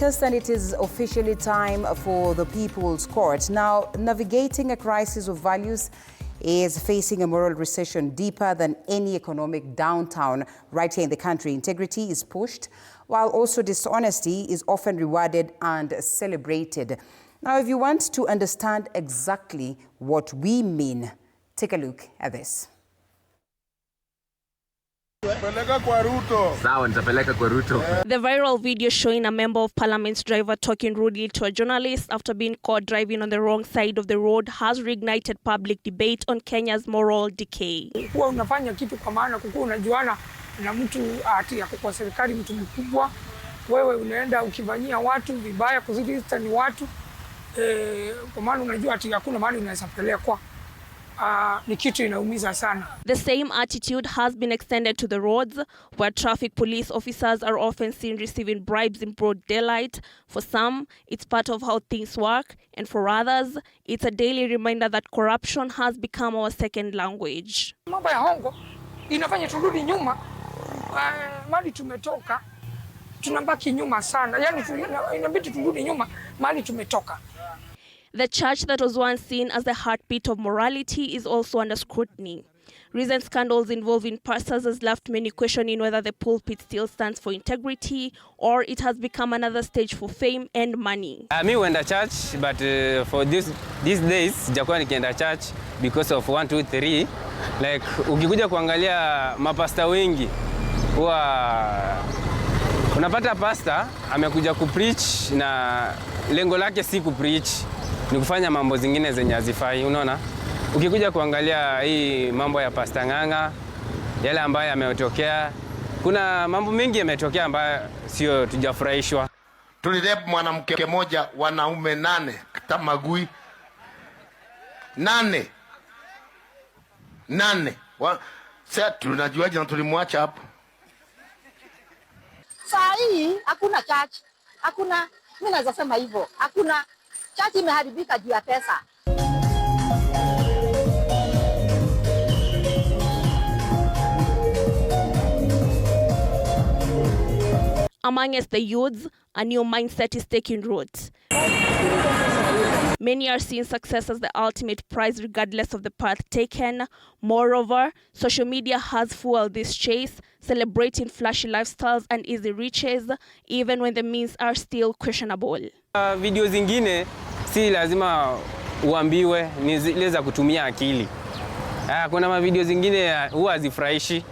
August, and it is officially time for the People's Court. Now, navigating a crisis of values is facing a moral recession deeper than any economic downturn right here in the country. Integrity is pushed, while also dishonesty is often rewarded and celebrated. Now, if you want to understand exactly what we mean, take a look at this. The viral video showing a member of parliament's driver talking rudely to a journalist after being caught driving on the wrong side of the road has reignited public debate on Kenya's moral decay. Kuwa unafanya kitu kwa maana kukuwa unajuana na mtu ati yako kwa serikali mtu mkubwa, wewe unaenda ukivanyia watu vibaya kuzidi ni watu kwa maana unajua ati hakuna mahali unaweza pelekwa. Ni kitu inaumiza sana. The same attitude has been extended to the roads, where traffic police officers are often seen receiving bribes in broad daylight. For some, it's part of how things work, and for others, it's a daily reminder that corruption has become our second language. Mambo ya hongo inafanya turudi nyuma, mali tumetoka, tunabaki nyuma sana. Yani inabidi turudi nyuma, mali tumetoka. The church that was once seen as the heartbeat of morality is also under scrutiny. Recent scandals involving pastors has left many questioning whether the pulpit still stands for integrity or it has become another stage for fame and money. Me went to church, but for these days, sijakuwa nikienda church because of 1, 2, 3. Like ukikuja kuangalia mapasta wengi, huwa unapata pastor amekuja kupreach na lengo lake si kupreach, ni kufanya mambo zingine zenye hazifai, unaona? Ukikuja kuangalia hii mambo ya pasta nganga, yale ambayo yametokea, kuna mambo mengi yametokea ambayo sio tujafurahishwa. Tulirep mwanamke mmoja, wanaume 8 Katamagui 8. Sasa tunajuaje na tulimwacha hapo? Saa hii hakuna church. Hakuna, mimi naweza sema hivyo. Hakuna church, imeharibika juu ya pesa. Amongst the youths, a new mindset is taking root. Many are seeing success as the ultimate prize regardless of the path taken. Moreover, social media has fueled this chase, celebrating flashy lifestyles and easy riches, even when the means are still questionable. Video zingine si lazima uambiwe, ni zile za kutumia akili. Kuna mavideo zingine huwa hazifurahishi.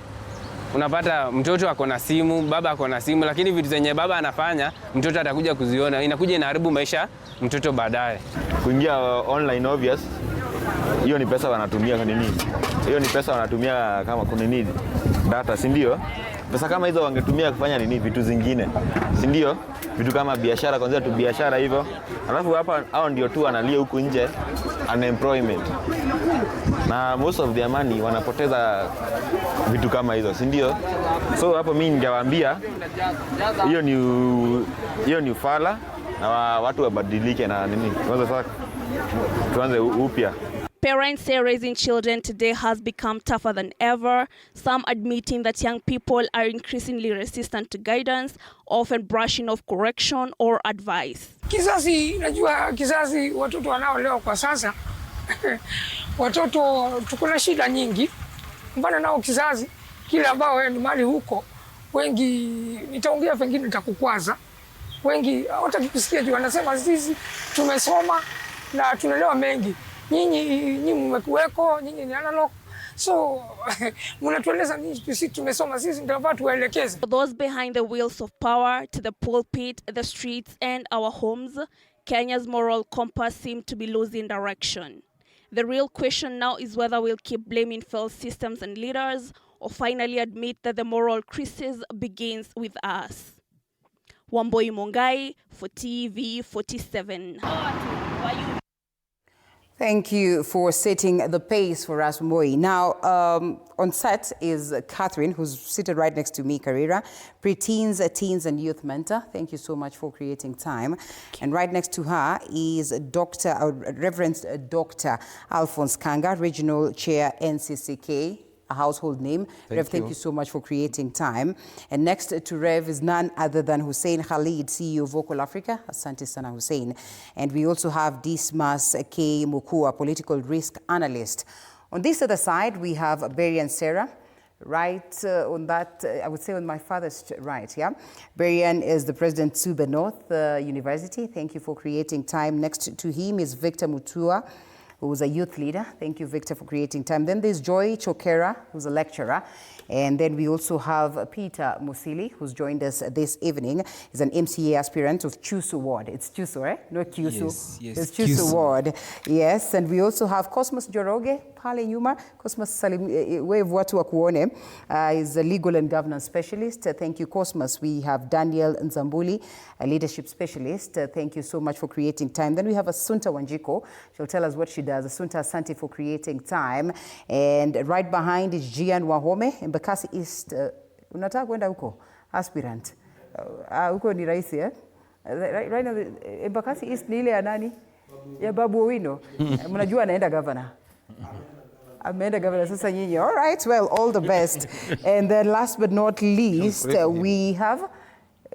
Unapata mtoto ako na simu, baba ako na simu, lakini vitu zenye baba anafanya mtoto atakuja kuziona, inakuja inaharibu maisha mtoto baadaye. Kuingia online obvious, hiyo ni pesa wanatumia nini? Hiyo ni pesa wanatumia kama kuna nini? Data, si ndio? Pesa kama hizo wangetumia kufanya nini? Vitu zingine, si ndio? Vitu kama biashara, kwanza tu biashara hivyo. Alafu hapa hao ndio tu wanalia huku nje unemployment. Na most of their money wanapoteza vitu kama hizo, si ndio? So hapo mimi ningewaambia hiyo ni ufala na watu wabadilike na nini. Kwanza sasa tuanze upya. Parents say raising children today has become tougher than ever, some admitting that young people are increasingly resistant to guidance, often brushing off correction or advice. Kizazi, najua kizazi watoto wanaolewa kwa sasa, watoto tuko na shida nyingi. Mbona nao kizazi kile ambao wewe ni mali huko, wengi nitaongea pengine nitakukwaza. Wengi hawataki kusikia juu wanasema sisi tumesoma na tunaelewa mengi. Nyinyi mmekuweko, nyinyi ni analog. So mnatueleza nini sisi tumesoma, sisi ndio tuwaelekeze. Those behind the wheels of power, to the pulpit, the streets and our homes, Kenya's moral compass seems to be losing direction. The real question now is whether we'll keep blaming failed systems and leaders or finally admit that the moral crisis begins with us. Wamboi Mongai for TV 47. Thank you for setting the pace for us, Wamboi. Now, on set is Catherine, who's seated right next to me, Karira, preteens, teens and youth mentor. Thank you so much for creating time. And right next to her is Reverend Dr. Alphonse Kanga, Regional Chair, NCCK. a household name. Rev, thank you so much for creating time. And next to Rev is none other than Hussein Khalid, CEO of Vocal Africa. Asante sana, Hussein. And we also have Dismas K. Mukua, political risk analyst. On this other side, we have Barry and Sarah. Right on that, I would say on my father's right, yeah. Berian is the president of Suba North University. Thank you for creating time. Next to him is Victor Mutua, who's a youth leader. Thank you, Victor, for creating time. Then there's Joy Chokera, who's a lecturer. And then we also have Peter Musili, who's joined us this evening. He's an MCA aspirant of Chusu Ward. It's Chusu, right? Not Kyusu. Yes, it's Chusu Ward. Yes, and we also have Cosmos Joroge, pale nyuma. Cosmos Salim, wave watu wa kuone. Is a legal and governance specialist. Thank you, Cosmos. We have Daniel Nzambuli, a leadership specialist. Thank you so much for creating time. Then we have Asunta Wanjiko. She'll tell us what she does. Asunta, asante for creating time. And right behind is Gian Wahome, Embakasi East. Unataka kwenda huko? Aspirant. Huko ni raisi, eh? Right now, Embakasi East ni ile ya nani? Ya Babu Owino. Mnajua anaenda governor. Ameenda governor sasa nyinyi. All right, well, all the best. And then last but not least, we have,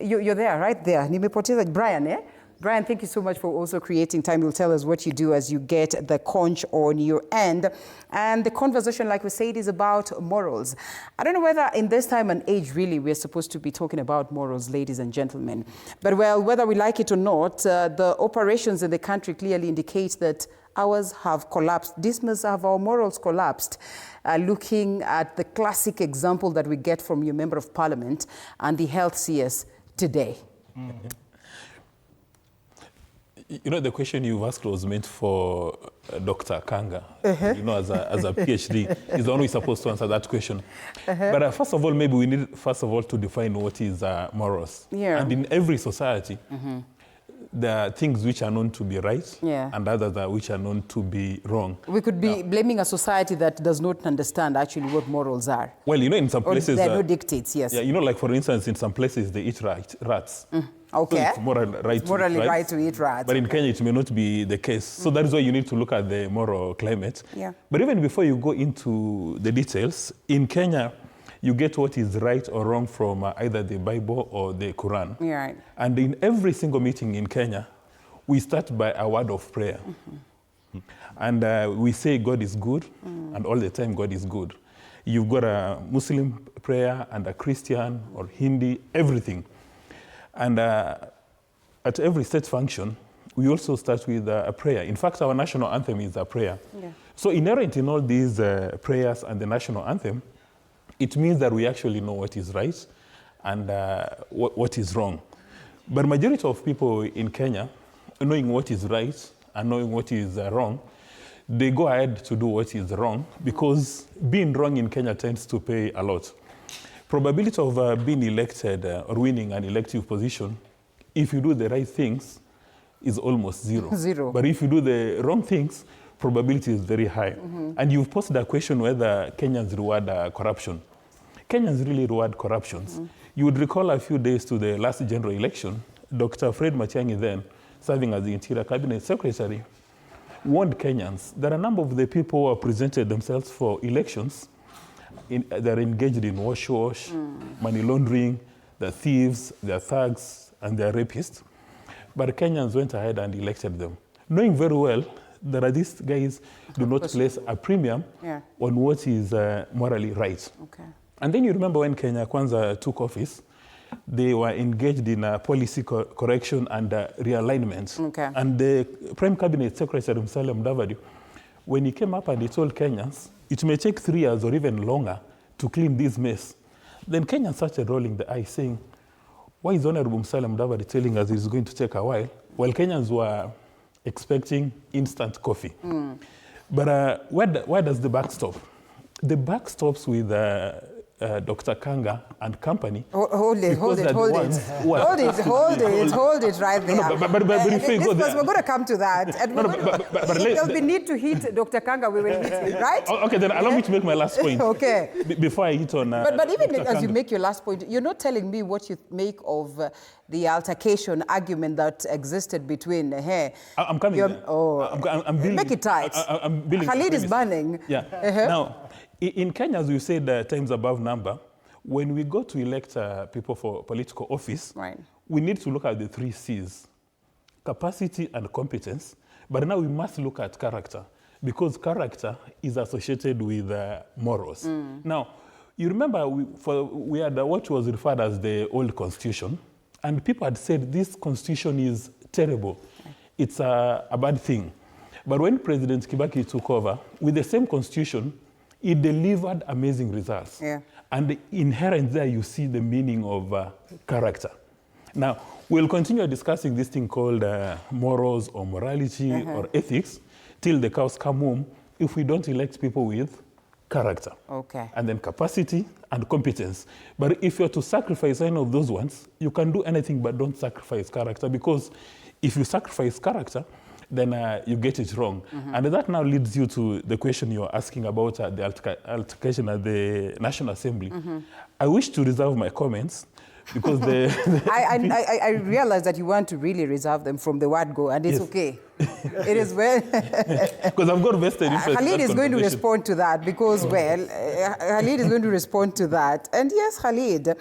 you're there, right there. Nimepoteza Brian, eh? Brian, thank you so much for also creating time. You'll tell us what you do as you get the conch on your end. And the conversation, like we said, is about morals. I don't know whether in this time and age, really, we're supposed to be talking about morals, ladies and gentlemen. But, well, whether we like it or not, the operations in the country clearly indicate that ours have collapsed. Dismas have our morals collapsed. Looking at the classic example that we get from your Member of Parliament and the health CS today. Mm-hmm. You know, the question you've asked was meant for Dr. Kanga. You know, as a PhD, he's the one who is supposed to answer that question. But first of all, maybe we need, first of all, to define what is morals. Yeah. And in every society, there are things which are known to be right and others which are known to be wrong. We could be blaming a society that does not understand actually what morals are. Well, you know, in some places... There are no dictates, yes. Yeah, you know, like, for instance, in some places, they eat rats. Okay. So it's morally right to eat rats. But in Kenya, it may not be the case. So that is why you need to look at the moral climate. Yeah. But even before you go into the details, in Kenya, you get what is right or wrong from either the Bible or the Quran. Yeah, right. And in every single meeting in Kenya, we start by a word of prayer. And we say God is good, and all the time God is good. You've got a Muslim prayer and a Christian or Hindi, everything. And at every state function, we also start with a prayer. In fact, our national anthem is a prayer. Yeah. So inherent in all these prayers and the national anthem, it means that we actually know what is right and what is wrong. But majority of people in Kenya, knowing what is right and knowing what is wrong, they go ahead to do what is wrong because being wrong in Kenya tends to pay a lot. Probability of being elected or winning an elective position, if you do the right things, is almost zero. But if you do the wrong things, probability is very high. And you've posed a question whether Kenyans reward corruption. Kenyans really reward corruptions. You would recall a few days to the last general election, Dr. Fred Matiang'i, then serving as the Interior Cabinet Secretary, warned Kenyans that a number of the people who presented themselves for elections they're engaged in wash, money laundering, they're thieves, they're thugs, and they're rapists. But Kenyans went ahead and elected them, knowing very well that these guys do not place a premium on what is morally right. Okay. And then you remember when Kenya Kwanza took office, they were engaged in policy correction and realignment. Okay. And the Prime Cabinet Secretary Musalia Mudavadi, when he came up and he told Kenyans, it may take 3 years or even longer to clean this mess. Then Kenyans started rolling the eyes, saying, why is Honorable Musalia Mudavadi telling us it's going to take a while? Well, Kenyans were expecting instant coffee. But where does the buck stop? The buck stops with Dr. Kanga and company. Hold it right there. No, but before you go there, we're going to come to that. And there'll be need to hit Dr. Kanga, we will hit him, right? Okay, then allow me to make my last point. Okay. Before I hit on But even Dr. as Kanga. You make your last point, you're not telling me what you make of the altercation argument that existed between I'm coming there. I'm building, make it tight. I'm building Khalid is burning. Yeah. Now, in Kenya, as we said, times above number, when we go to elect people for political office, right, we need to look at the 3 C's: capacity and competence. But now we must look at character, because character is associated with morals. Now, you remember we had what was referred as the old constitution, and people had said this constitution is terrible. It's a bad thing. But when President Kibaki took over, with the same constitution, it delivered amazing results. Yeah. And inherent there, you see the meaning of character. Now, we'll continue discussing this thing called morals or morality or ethics till the cows come home if we don't elect people with character. Okay. And then capacity and competence. But if you're to sacrifice any of those ones, you can do anything but don't sacrifice character, because if you sacrifice character, then you get it wrong. And that now leads you to the question you're asking about the altercation at the National Assembly. I wish to reserve my comments, because I realize that you want to really reserve them from the word go, and it's okay. It is well. Because I've got vested interest. Khalid is going to respond to that, because, Khalid is going to respond to that. And yes, Khalid,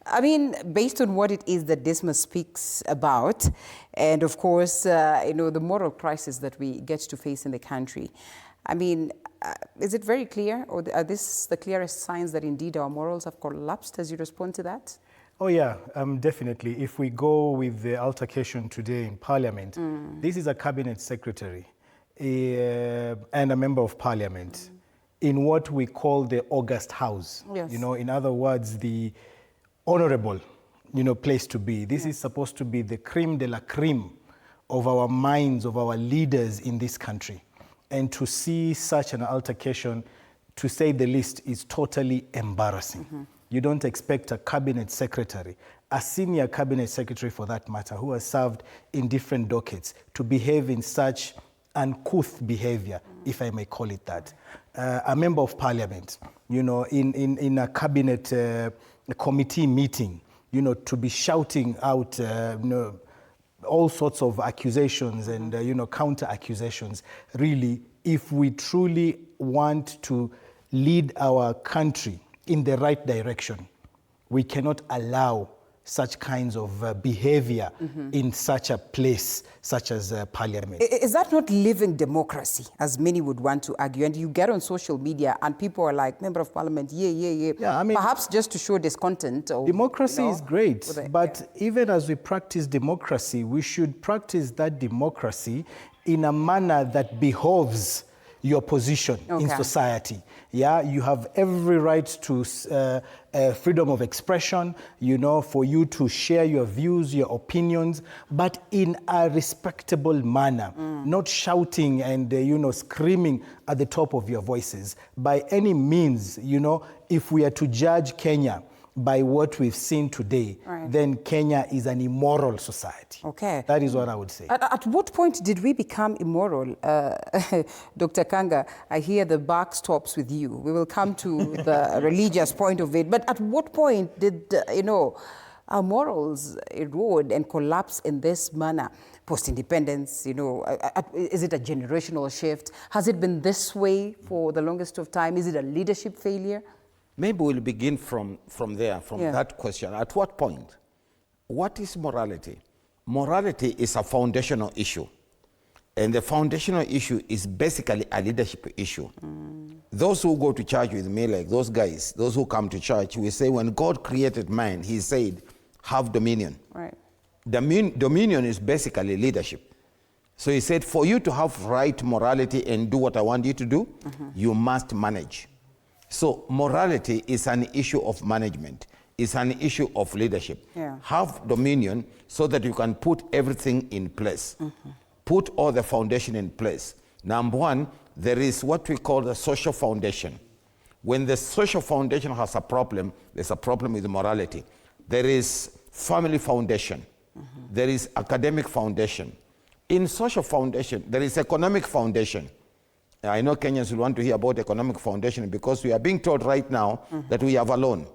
I mean, based on what it is that Dismas speaks about, and of course, the moral crisis that we get to face in the country, I mean, is it very clear, or are these the clearest signs that indeed our morals have collapsed as you respond to that? Oh yeah, definitely. If we go with the altercation today in Parliament, this is a cabinet secretary and a member of Parliament in what we call the August House. Yes. In other words, the honorable, place to be. This is supposed to be the creme de la creme of our minds, of our leaders in this country. And to see such an altercation, to say the least, is totally embarrassing. You don't expect a cabinet secretary, a senior cabinet secretary for that matter, who has served in different dockets, to behave in such uncouth behavior, if I may call it that. A member of Parliament, in a cabinet committee meeting, to be shouting out, all sorts of accusations and, counter accusations. Really, if we truly want to lead our country in the right direction, we cannot allow such kinds of behavior in such a place, such as Parliament. Is that not living democracy, as many would want to argue? And you get on social media and people are like, Member of Parliament, yeah. I mean, perhaps just to show discontent. Or, democracy is great, but even as we practice democracy, we should practice that democracy in a manner that behoves your position in society. Yeah, you have every right to freedom of expression, for you to share your views, your opinions, but in a respectable manner, not shouting and, screaming at the top of your voices. By any means, if we are to judge Kenya by what we've seen today, then Kenya is an immoral society. Okay. That is what I would say. At what point did we become immoral? Dr. Kanga, I hear the buck stops with you. We will come to the religious point of it. But at what point did, our morals erode and collapse in this manner? Post-independence, is it a generational shift? Has it been this way for the longest of time? Is it a leadership failure? Maybe we'll begin from that question. At what point? What is morality? Morality is a foundational issue. And the foundational issue is basically a leadership issue. Those who go to church with me, like those guys, those who come to church, we say when God created man, he said, have dominion. Right. Dominion is basically leadership. So he said, for you to have right morality and do what I want you to do, you must manage. So morality is an issue of management. It's an issue of leadership. Yeah. Have dominion so that you can put everything in place. Put all the foundation in place. Number one, there is what we call the social foundation. When the social foundation has a problem, there's a problem with morality. There is family foundation. There is academic foundation. In social foundation, there is economic foundation. I know Kenyans will want to hear about economic foundation because we are being told right now that we have a loan.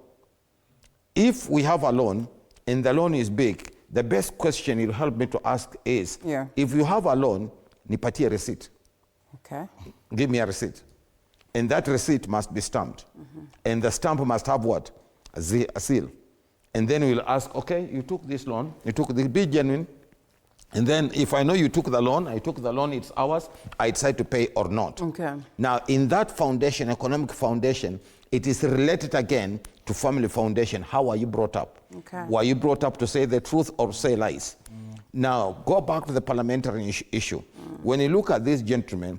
If we have a loan and the loan is big, the best question you'll help me to ask is, Yeah. if you have a loan, nipatie receipt. Okay. Give me a receipt. And that receipt must be stamped. And the stamp must have what? A seal. And then we'll ask, okay, you took this loan, you took this, be genuine. And then if I know you took the loan, I took the loan, it's ours, I decide to pay or not. Okay. Now, in that foundation, economic foundation, it is related again to family foundation. How are you brought up? Okay. Were you brought up to say the truth or say lies? Now, go back to the parliamentary issue. When you look at this gentleman,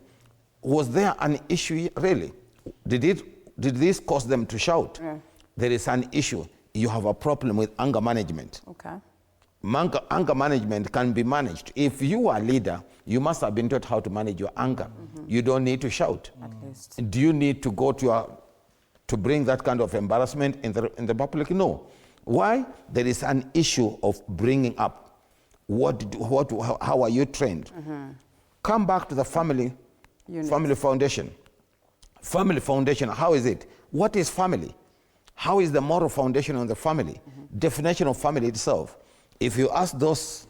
was there an issue really? Did this cause them to shout? Yeah. There is an issue. You have a problem with anger management. Okay. Anger management can be managed. If you are a leader, you must have been taught how to manage your anger. You don't need to shout. At least. Do you need to go to bring that kind of embarrassment in the public? No. Why? There is an issue of bringing up. How are you trained? Come back to the family foundation. Family foundation, how is it? What is family? How is the moral foundation of the family? Definition of family itself. If you ask those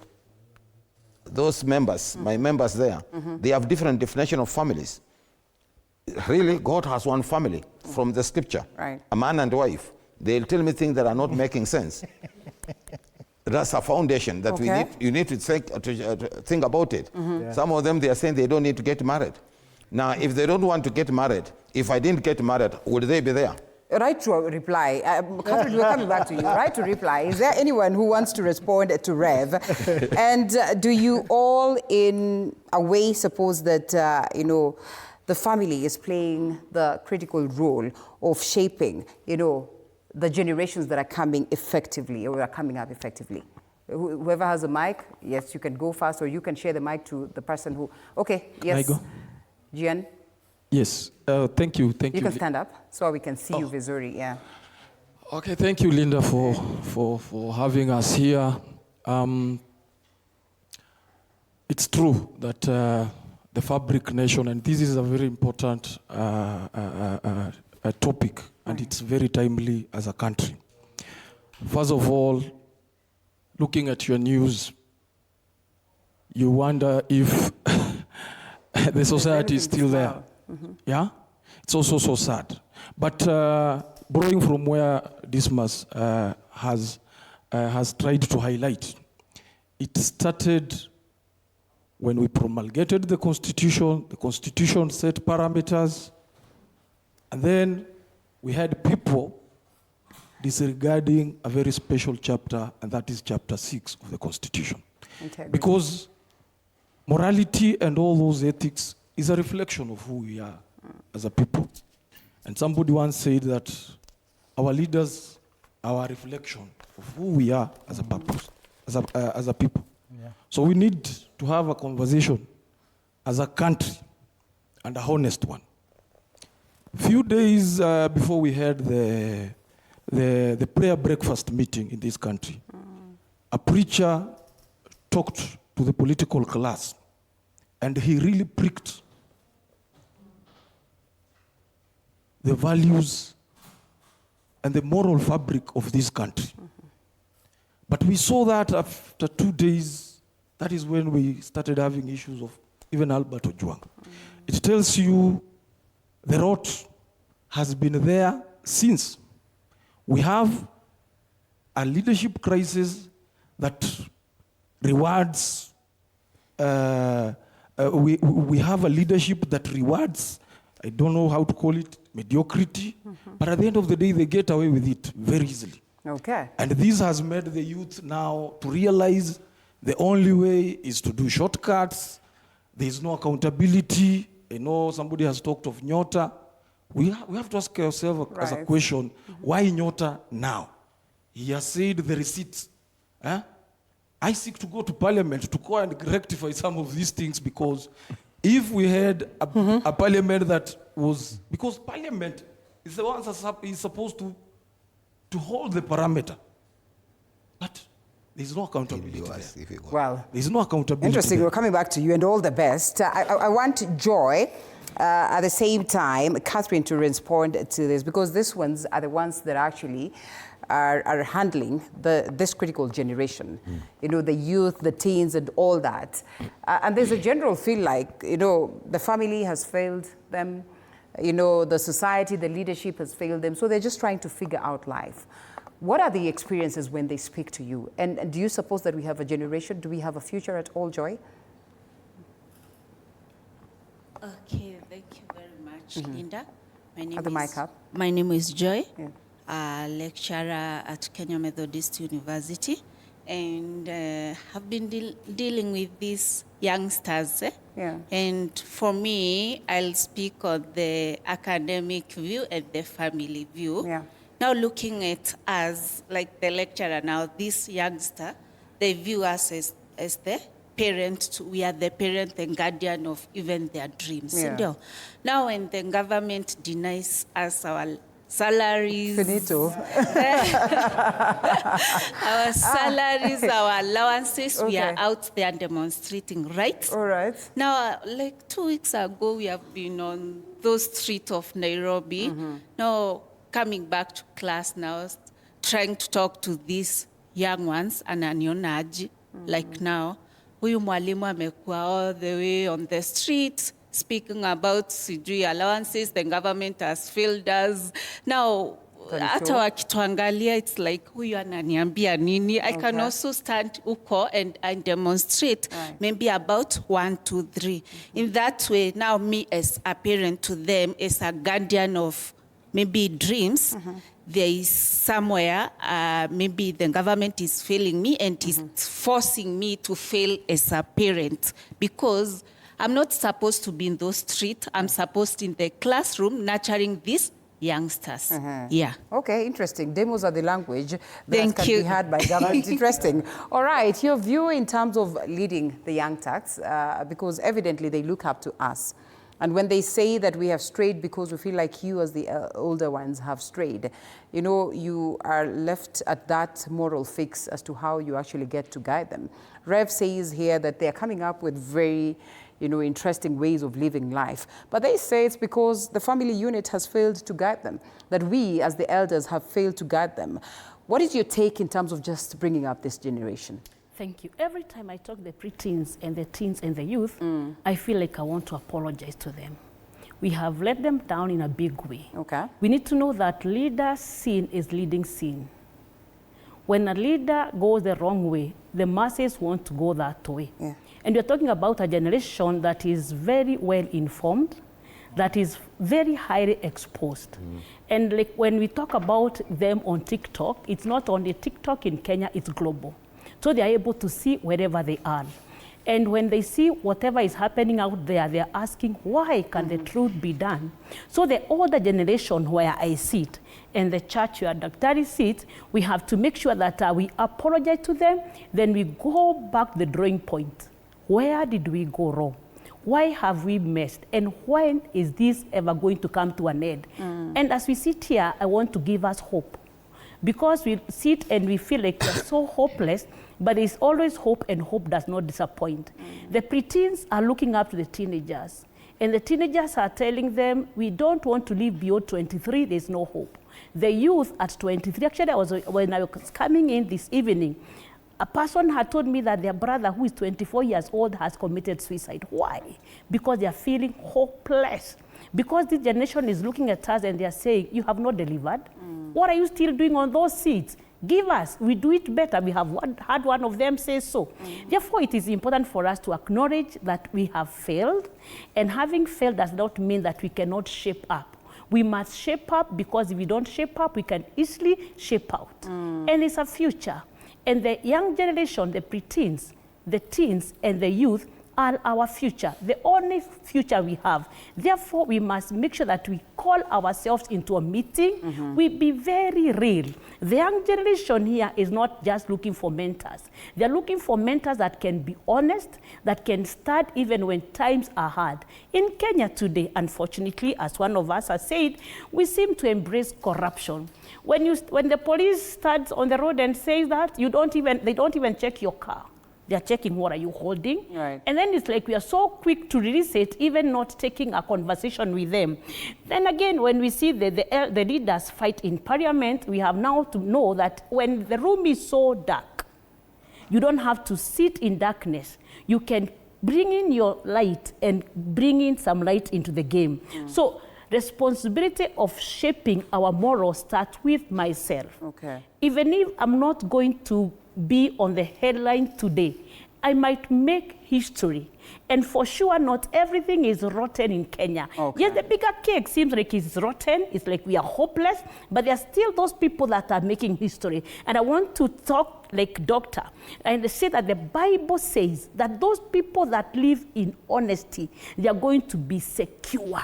members, my members there, they have different definition of families. Really, God has one family from the scripture. Right. A man and wife. They'll tell me things that are not making sense. That's a foundation that you need to think about it. Some of them, they are saying they don't need to get married. Now, if they don't want to get married, if I didn't get married, would they be there? Right to reply. Catherine, we're coming back to you. Right to reply. Is there anyone who wants to respond to Rev? And do you all, in a way, suppose that, the family is playing the critical role of shaping, the generations that are coming effectively or are coming up effectively? Whoever has a mic, yes, you can go first, or you can share the mic to the person who... Okay, yes. Can I go? Gian? Yes, thank you. You can stand up so we can see you, Vizuri, yeah. Okay, thank you, Linda, for having us here. It's true that the fabric nation, and this is a very important topic, and it's very timely as a country. First of all, looking at your news, you wonder if the society is still there. Yeah? It's also so sad. But borrowing from where Dismas has tried to highlight, it started when we promulgated the Constitution set parameters, and then we had people disregarding a very special chapter, and that is chapter 6 of the Constitution. Integrity. Because morality and all those ethics is a reflection of who we are as a people. And somebody once said that our leaders are a reflection of who we are as a purpose, as a people. Yeah. So we need to have a conversation as a country, and a honest one. Few days before we had the prayer breakfast meeting in this country, a preacher talked to the political class, and he really pricked the values and the moral fabric of this country. But we saw that after 2 days, that is when we started having issues of even Albert Ojwang. It tells you the rot has been there since. We have a leadership crisis that rewards, we have a leadership that rewards, I don't know how to call it, mediocrity, but at the end of the day, they get away with it very easily. Okay. And this has made the youth now to realize the only way is to do shortcuts. There is no accountability. I know somebody has talked of Nyota. We have to ask ourselves as a question, why Nyota now? He has said the receipts. I seek to go to Parliament to go and rectify some of these things, because if we had a Parliament that was, because Parliament is the one that is supposed to hold the parameter, but there's no accountability there. Well, there's no accountability. Interesting. There. We're coming back to you, and all the best. I want Joy, at the same time, Catherine, to respond to this, because these ones are the ones that actually are handling this critical generation, you know, the youth, the teens, and all that. And there's a general feel like, you know, the family has failed them, you know, the society, the leadership has failed them, so they're just trying to figure out life. What are the experiences when they speak to you? And do you suppose that we have a generation? Do we have a future at all, Joy? Okay, thank you very much, Linda. My name is Joy, a lecturer at Kenya Methodist University, and have been dealing with these youngsters. And for me, I'll speak on the academic view and the family view. Now looking at us, like the lecturer now, this youngster, they view us as the parent. We are the parent and guardian of even their dreams. Now when the government denies us our salaries, Finito. our salaries, our allowances, we are out there demonstrating, right? All right. Now, like 2 weeks ago, we have been on those streets of Nairobi. Now, coming back to class now, trying to talk to these young ones, ananionaji, like now, huyu mwalimu amekuwa all the way on the street, speaking about sijui allowances, the government has failed us. Now, hata wakituangalia, it's like, huyu ananiambia nini? I can also stand uko and demonstrate maybe about 1, 2, 3. In that way, now me as a parent to them, as a guardian of maybe dreams, there is somewhere, maybe the government is failing me and is forcing me to fail as a parent, because I'm not supposed to be in those streets. I'm supposed in the classroom nurturing these youngsters. Okay, interesting. Demos are the language that can be heard by government. Interesting. All right, your view in terms of leading the young tax, because evidently they look up to us. And when they say that we have strayed because we feel like you as the older ones have strayed, you know, you are left at that moral fix as to how you actually get to guide them. Rev says here that they are coming up with very, you know, interesting ways of living life. But they say it's because the family unit has failed to guide them, that we as the elders have failed to guide them. What is your take in terms of just bringing up this generation? Thank you. Every time I talk the preteens and the teens and the youth, I feel like I want to apologize to them. We have let them down in a big way. We need to know that leader's sin is leading sin. When a leader goes the wrong way, the masses want to go that way. And we're talking about a generation that is very well informed, that is very highly exposed. And like when we talk about them on TikTok, it's not only TikTok in Kenya, it's global. So they are able to see wherever they are. And when they see whatever is happening out there, they are asking, why can the truth be done? So the older generation where I sit, and the church where Dr. sits, we have to make sure that we apologize to them, then we go back the drawing point. Where did we go wrong? Why have we messed? And when is this ever going to come to an end? And as we sit here, I want to give us hope. Because we sit and we feel like we're so hopeless, but there's always hope, and hope does not disappoint. The preteens are looking up to the teenagers, and the teenagers are telling them, we don't want to live beyond 23, there's no hope. The youth at 23, actually when I was coming in this evening, a person had told me that their brother, who is 24 years old, has committed suicide. Why? Because they are feeling hopeless. Because this generation is looking at us and they are saying, you have not delivered. What are you still doing on those seats? Give us, we do it better. We have had one of them say so. Therefore, it is important for us to acknowledge that we have failed, and having failed does not mean that we cannot shape up. We must shape up, because if we don't shape up, we can easily shape out. And it's a future. And the young generation, the preteens, the teens, and the youth are our future, the only future we have. Therefore, we must make sure that we call ourselves into a meeting. We be very real. The young generation here is not just looking for mentors. They're looking for mentors that can be honest, that can start even when times are hard. In Kenya today, unfortunately, as one of us has said, we seem to embrace corruption. When the police starts on the road and says that, they don't even check your car. They're checking what are you holding. Right. And then it's like we are so quick to release it, even not taking a conversation with them. Then again, when we see the leaders fight in parliament, we have now to know that when the room is so dark, you don't have to sit in darkness. You can bring in your light and bring in some light into the game. So responsibility of shaping our morals starts with myself. Okay. Even if I'm not going to be on the headline today, I might make history. And for sure, not everything is rotten in Kenya. Okay. Yes, the bigger cake seems like it's rotten. It's like we are hopeless, but there are still those people that are making history. And I want to talk like doctor and say that the Bible says that those people that live in honesty, they are going to be secure.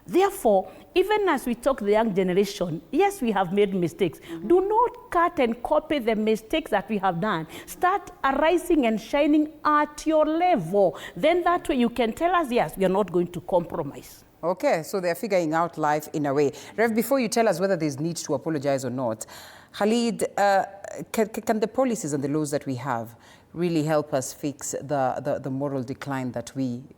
Therefore, even as we talk to the young generation, yes, we have made mistakes. Do not cut and copy the mistakes that we have done. Start arising and shining at your level. Then that way you can tell us, yes, we are not going to compromise. Okay, so they're figuring out life in a way. Rev, before you tell us whether there's need to apologize or not, Khalid, can the policies and the laws that we have really help us fix the moral decline that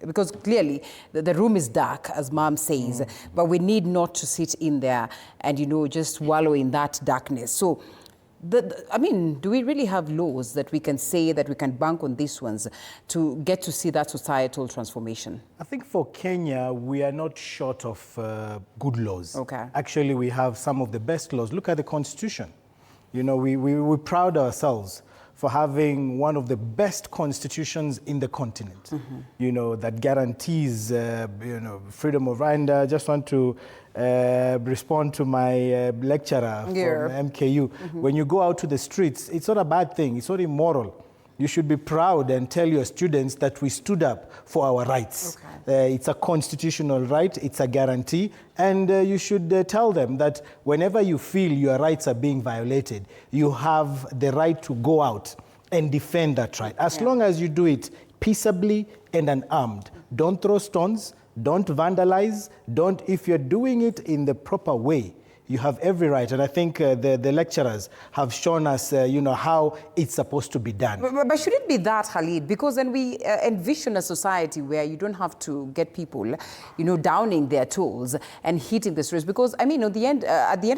because clearly the room is dark, as Mom says, but we need not to sit in there and, just wallow in that darkness. So, I mean, do we really have laws that we can say that we can bank on these ones to get to see that societal transformation? I think for Kenya, we are not short of good laws. Okay. Actually, we have some of the best laws. Look at the Constitution. We proud ourselves for having one of the best constitutions in the continent, that guarantees, freedom of right. And I just want to respond to my lecturer from MKU. When you go out to the streets, it's not a bad thing. It's not immoral. You should be proud and tell your students that we stood up for our rights. Okay. It's a constitutional right, it's a guarantee, and you should tell them that whenever you feel your rights are being violated, you have the right to go out and defend that right. As long as you do it peaceably and unarmed. Don't throw stones, don't vandalize, if you're doing it in the proper way, you have every right. And I think the lecturers have shown us, how it's supposed to be done. But should it be that, Khalid? Because then we envision a society where you don't have to get people, downing their tools and hitting the streets. Because, I mean, at the end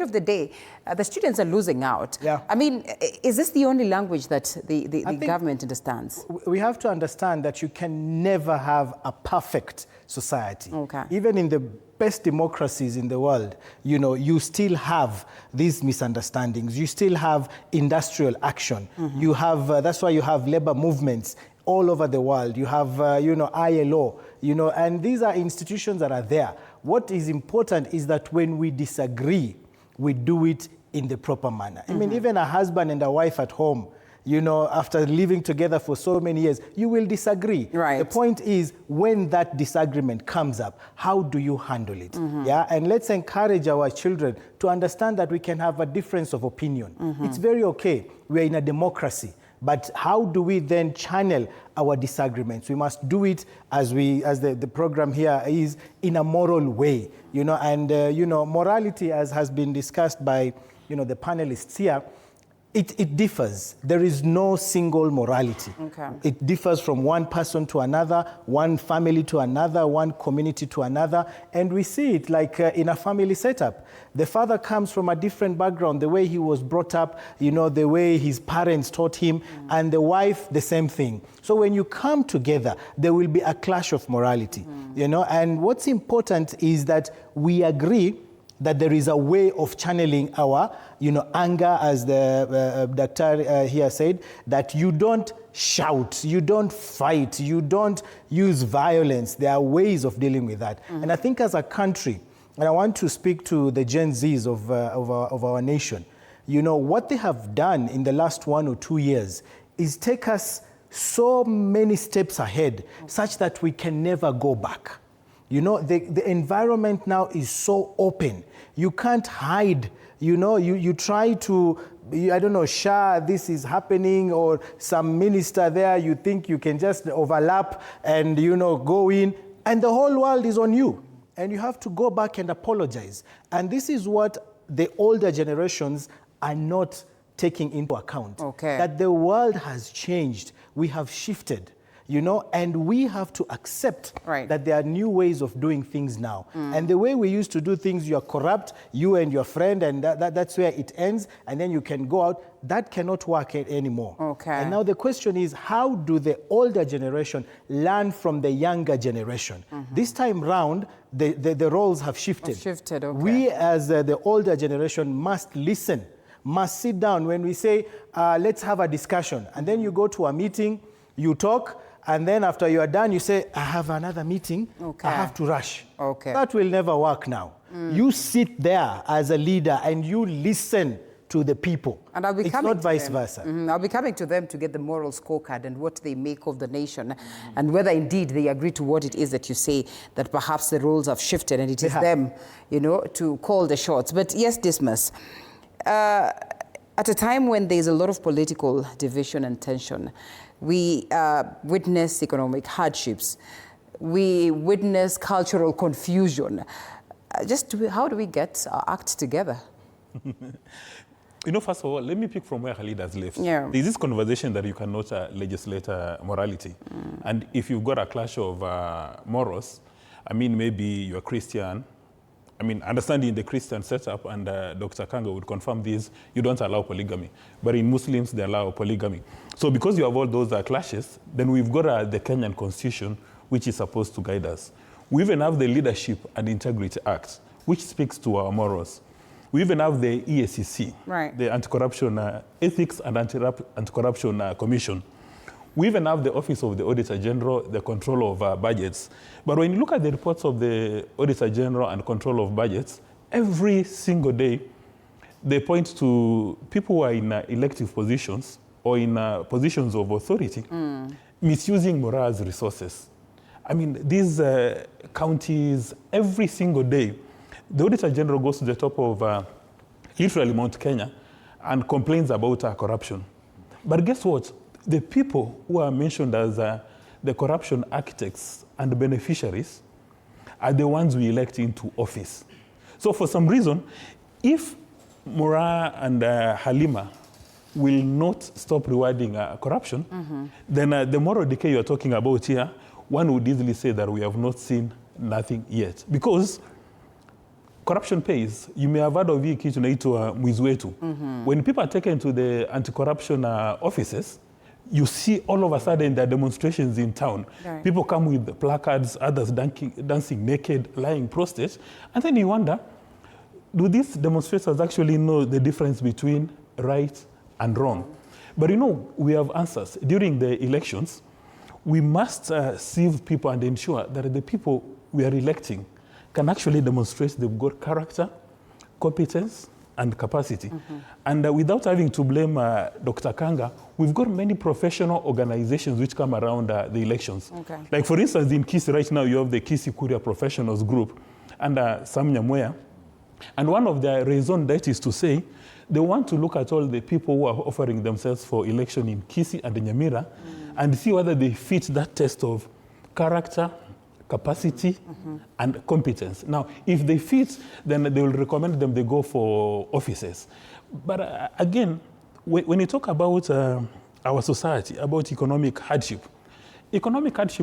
of the day, the students are losing out. Yeah. I mean, is this the only language that the government understands? We have to understand that you can never have a perfect society. Okay. Even in the best democracies in the world, you still have these misunderstandings. You still have industrial action. You have, that's why you have labor movements all over the world. You have, ILO, and these are institutions that are there. What is important is that when we disagree, we do it in the proper manner. I mean, even a husband and a wife at home, after living together for so many years, you will disagree. Right. The point is, when that disagreement comes up, how do you handle it? Yeah, and let's encourage our children to understand that we can have a difference of opinion. It's very okay. We're in a democracy. But how do we then channel our disagreements? We must do it as the program here is, in a moral way. Morality, as has been discussed by the panelists here, it differs. There is no single morality. Okay. It differs from one person to another, one family to another, one community to another. And we see it like in a family setup. The father comes from a different background, the way he was brought up, the way his parents taught him, and the wife, the same thing. So when you come together, there will be a clash of morality, and what's important is that we agree that there is a way of channeling our, anger, as the doctor here said, that you don't shout, you don't fight, you don't use violence. There are ways of dealing with that. And I think as a country, and I want to speak to the Gen Zs of our nation, what they have done in the last 1 or 2 years is take us so many steps ahead, such that we can never go back. The environment now is so open. You can't hide. You try to, this is happening, or some minister there, you think you can just overlap and, go in, and the whole world is on you. And you have to go back and apologize. And this is what the older generations are not taking into account that the world has changed. We have shifted, you know, and we have to accept that there are new ways of doing things now. And the way we used to do things, you are corrupt, you and your friend, and that's where it ends, and then you can go out. That cannot work anymore. And now the question is, how do the older generation learn from the younger generation? This time round, the roles have shifted. We as the older generation must listen, must sit down. When we say, let's have a discussion, and then you go to a meeting, you talk, and then after you are done, you say, I have another meeting, I have to rush. That will never work now. You sit there as a leader and you listen to the people. And I'll be it's coming not to vice them. versa. I'll be coming to them to get the moral scorecard and what they make of the nation, and whether indeed they agree to what it is that you say, that perhaps the roles have shifted and it is them, you know, to call the shots. But yes, Dismas, at a time when there's a lot of political division and tension, we witness economic hardships, we witness cultural confusion. How do we get our act together? You know, first of all, let me pick from where Khalid has left. Yeah. There's this conversation that you cannot legislate morality. And if you've got a clash of morals, I mean, maybe you're Christian. I mean, understanding the Christian setup, and Dr. Kanga would confirm this, you don't allow polygamy. But in Muslims, they allow polygamy. So because you have all those clashes, then we've got the Kenyan Constitution, which is supposed to guide us. We even have the Leadership and Integrity Act, which speaks to our morals. We even have the EACC, the Anti-Corruption Ethics and Anti-Corruption Commission. We even have the Office of the Auditor General, the control of budgets. But when you look at the reports of the Auditor General and control of budgets, every single day, they point to people who are in elective positions or in positions of authority, misusing Mora's resources. I mean, these counties, every single day, the Auditor General goes to the top of literally Mount Kenya and complains about corruption. But guess what? The people who are mentioned as the corruption architects and beneficiaries are the ones we elect into office. So for some reason, if Mora and Halima will not stop rewarding corruption, then the moral decay you're talking about here, one would easily say that we have not seen nothing yet. Because corruption pays. You may have heard of hii kitu inaitwa mwizi wetu. When people are taken to the anti-corruption offices, you see all of a sudden there are demonstrations in town. People come with placards, others dancing naked, lying prostrate. And then you wonder, do these demonstrators actually know the difference between right and wrong? But you know, we have answers. During the elections, we must sieve people and ensure that the people we are electing can actually demonstrate they've got character, competence, and capacity. And without having to blame Dr. Kanga, we've got many professional organizations which come around the elections. Like for instance, in Kisii right now, you have the Kisii Kuria Professionals Group under Sam Nyamweya. And one of their raison d'etre is to say they want to look at all the people who are offering themselves for election in Kisii and Nyamira and see whether they fit that test of character, capacity, and competence. Now, if they fit, then they will recommend them they go for offices. But again, when you talk about our society, about economic hardship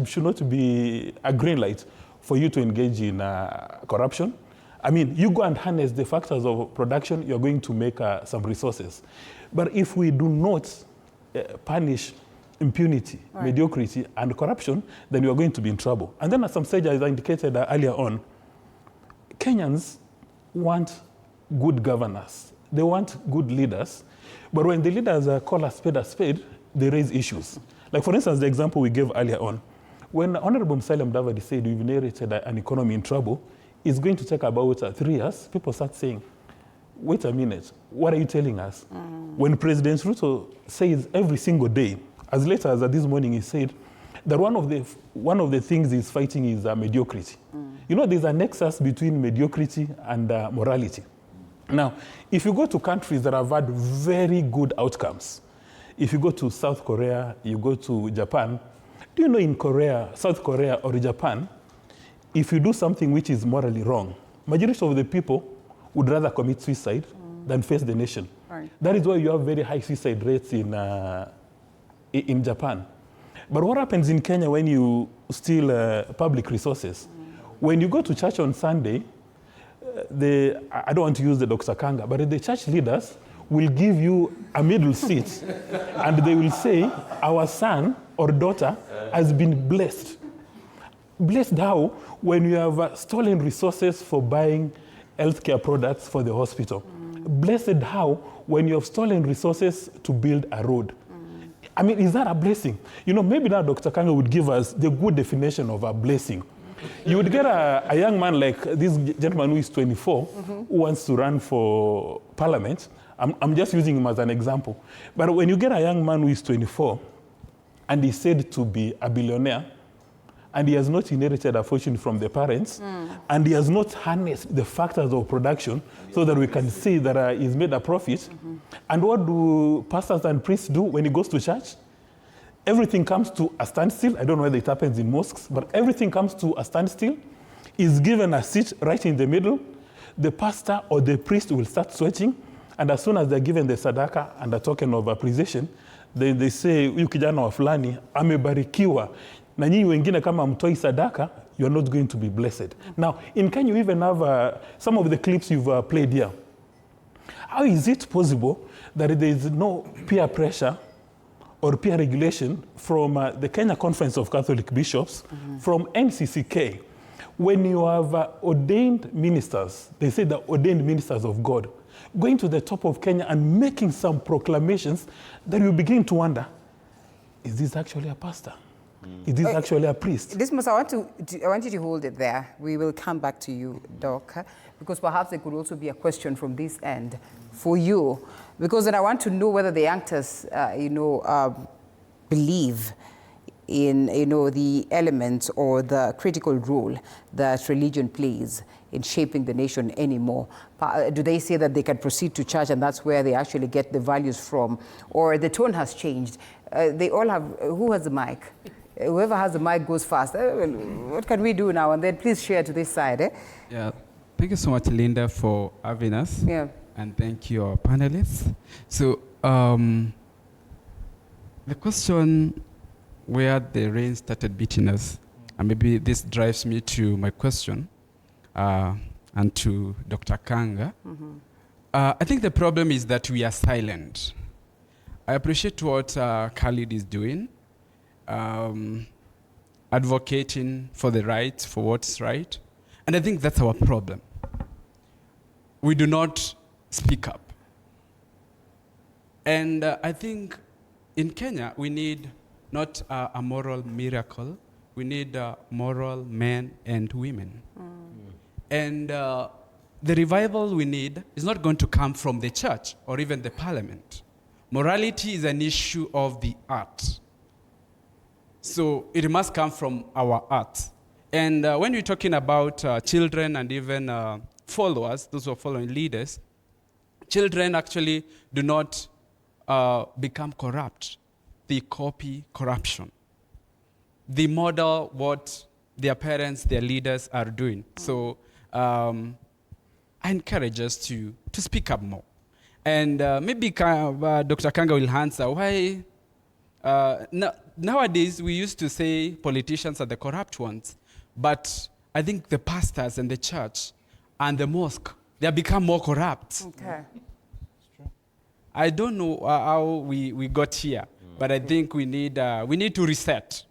should not be a green light for you to engage in corruption. I mean, you go and harness the factors of production, you're going to make some resources. But if we do not punish impunity, mediocrity, and corruption, then you are going to be in trouble. And then at some stage, as I indicated earlier on, Kenyans want good governors. They want good leaders. But when the leaders call a spade, they raise issues. Like, for instance, the example we gave earlier on, when Honorable Musalia Mudavadi said we've inherited an economy in trouble, it's going to take about 3 years, people start saying, wait a minute, what are you telling us? When President Ruto says every single day, as late as this morning he said, that one of the things he's fighting is mediocrity. You know, there's a nexus between mediocrity and morality. Now, if you go to countries that have had very good outcomes, if you go to South Korea, you go to Japan, do you know in Korea, South Korea or Japan, if you do something which is morally wrong, majority of the people would rather commit suicide than face the nation. Right. That is why you have very high suicide rates in Japan. But what happens in Kenya when you steal public resources? When you go to church on Sunday, I don't want to use the Dr. Kanga, but the church leaders will give you a middle seat and they will say, our son or daughter has been blessed. Blessed how? When you have stolen resources for buying healthcare products for the hospital. Blessed how? When you have stolen resources to build a road. I mean, is that a blessing? You know, maybe now Dr. Kanga would give us the good definition of a blessing. You would get a young man like this gentleman who is 24, who wants to run for parliament. I'm just using him as an example. But when you get a young man who is 24, and he's said to be a billionaire, and he has not inherited a fortune from the parents, and he has not harnessed the factors of production so that we can see that he's made a profit. And what do pastors and priests do when he goes to church? Everything comes to a standstill. I don't know whether it happens in mosques, but everything comes to a standstill. He's given a seat right in the middle. The pastor or the priest will start sweating, and as soon as they're given the sadaka and a token of appreciation, they say, huyu kijana wa fulani amebarikiwa. Na nyinyi wengine kama mtoi sadaka, you're not going to be blessed. Now, in Kenya, you even have some of the clips you've played here. How is it possible that there is no peer pressure or peer regulation from the Kenya Conference of Catholic Bishops, from NCCK, when you have ordained ministers, they say the ordained ministers of God, going to the top of Kenya and making some proclamations that you begin to wonder, is this actually a pastor? Is this actually a priest? Dismas, I want you to hold it there. We will come back to you, Doc, because perhaps there could also be a question from this end for you, because then I want to know whether the actors, believe in, the elements or the critical role that religion plays in shaping the nation anymore. Do they say that they can proceed to church and that's where they actually get the values from? Or the tone has changed? They all have, who has the mic? Whoever has the mic goes first. What can we do now? And then please share to this side. Yeah, thank you so much, Linda, for having us. Yeah. And thank you, our panelists. So the question where the rain started beating us, and maybe this drives me to my question, and to Dr. Kanga. I think the problem is that we are silent. I appreciate what Khalid is doing, advocating for the rights, for what's right. And I think that's our problem. We do not speak up. And I think in Kenya, we need not a moral miracle, we need moral men and women. And the revival we need is not going to come from the church or even the parliament. Morality is an issue of the art. So it must come from our art. And when we're talking about children and even followers, those who are following leaders, children actually do not become corrupt. They copy corruption. They model what their parents, their leaders are doing. So I encourage us to speak up more. And maybe Dr. Kanga will answer why nowadays we used to say politicians are the corrupt ones, but I think the pastors and the church and the mosque, they have become more corrupt. Okay. I don't know how we got here, but I think we need to reset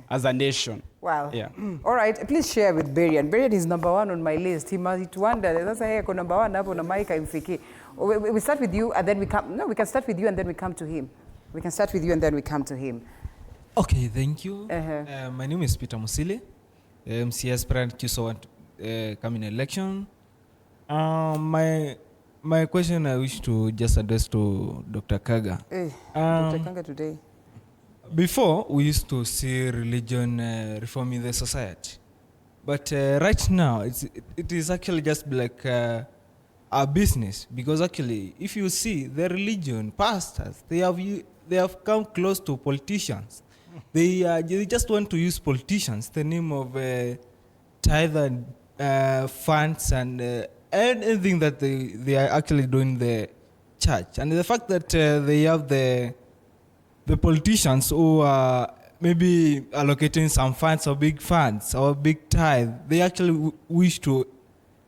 as a nation. Wow. Yeah. All right, please share with Berian. Berian is number one on my list. He must wonder. That's why I number one up on the mic. We start with you and then we come. No, we can start with you and then we come to him. We can start with you and then we come to him. Okay, thank you. My name is Peter Musile. MC aspirant QSO coming election. My question I wish to just address to Dr. Kaga. Dr. Kanga today. Before, we used to see religion reforming the society. But right now, it is actually just like a business. Because actually, if you see the religion, pastors, they have come close to politicians. They just want to use politicians, the name of tithe and funds and anything that they are actually doing church. And the fact that they have the politicians who are maybe allocating some funds or big funds or big tithe, they actually wish to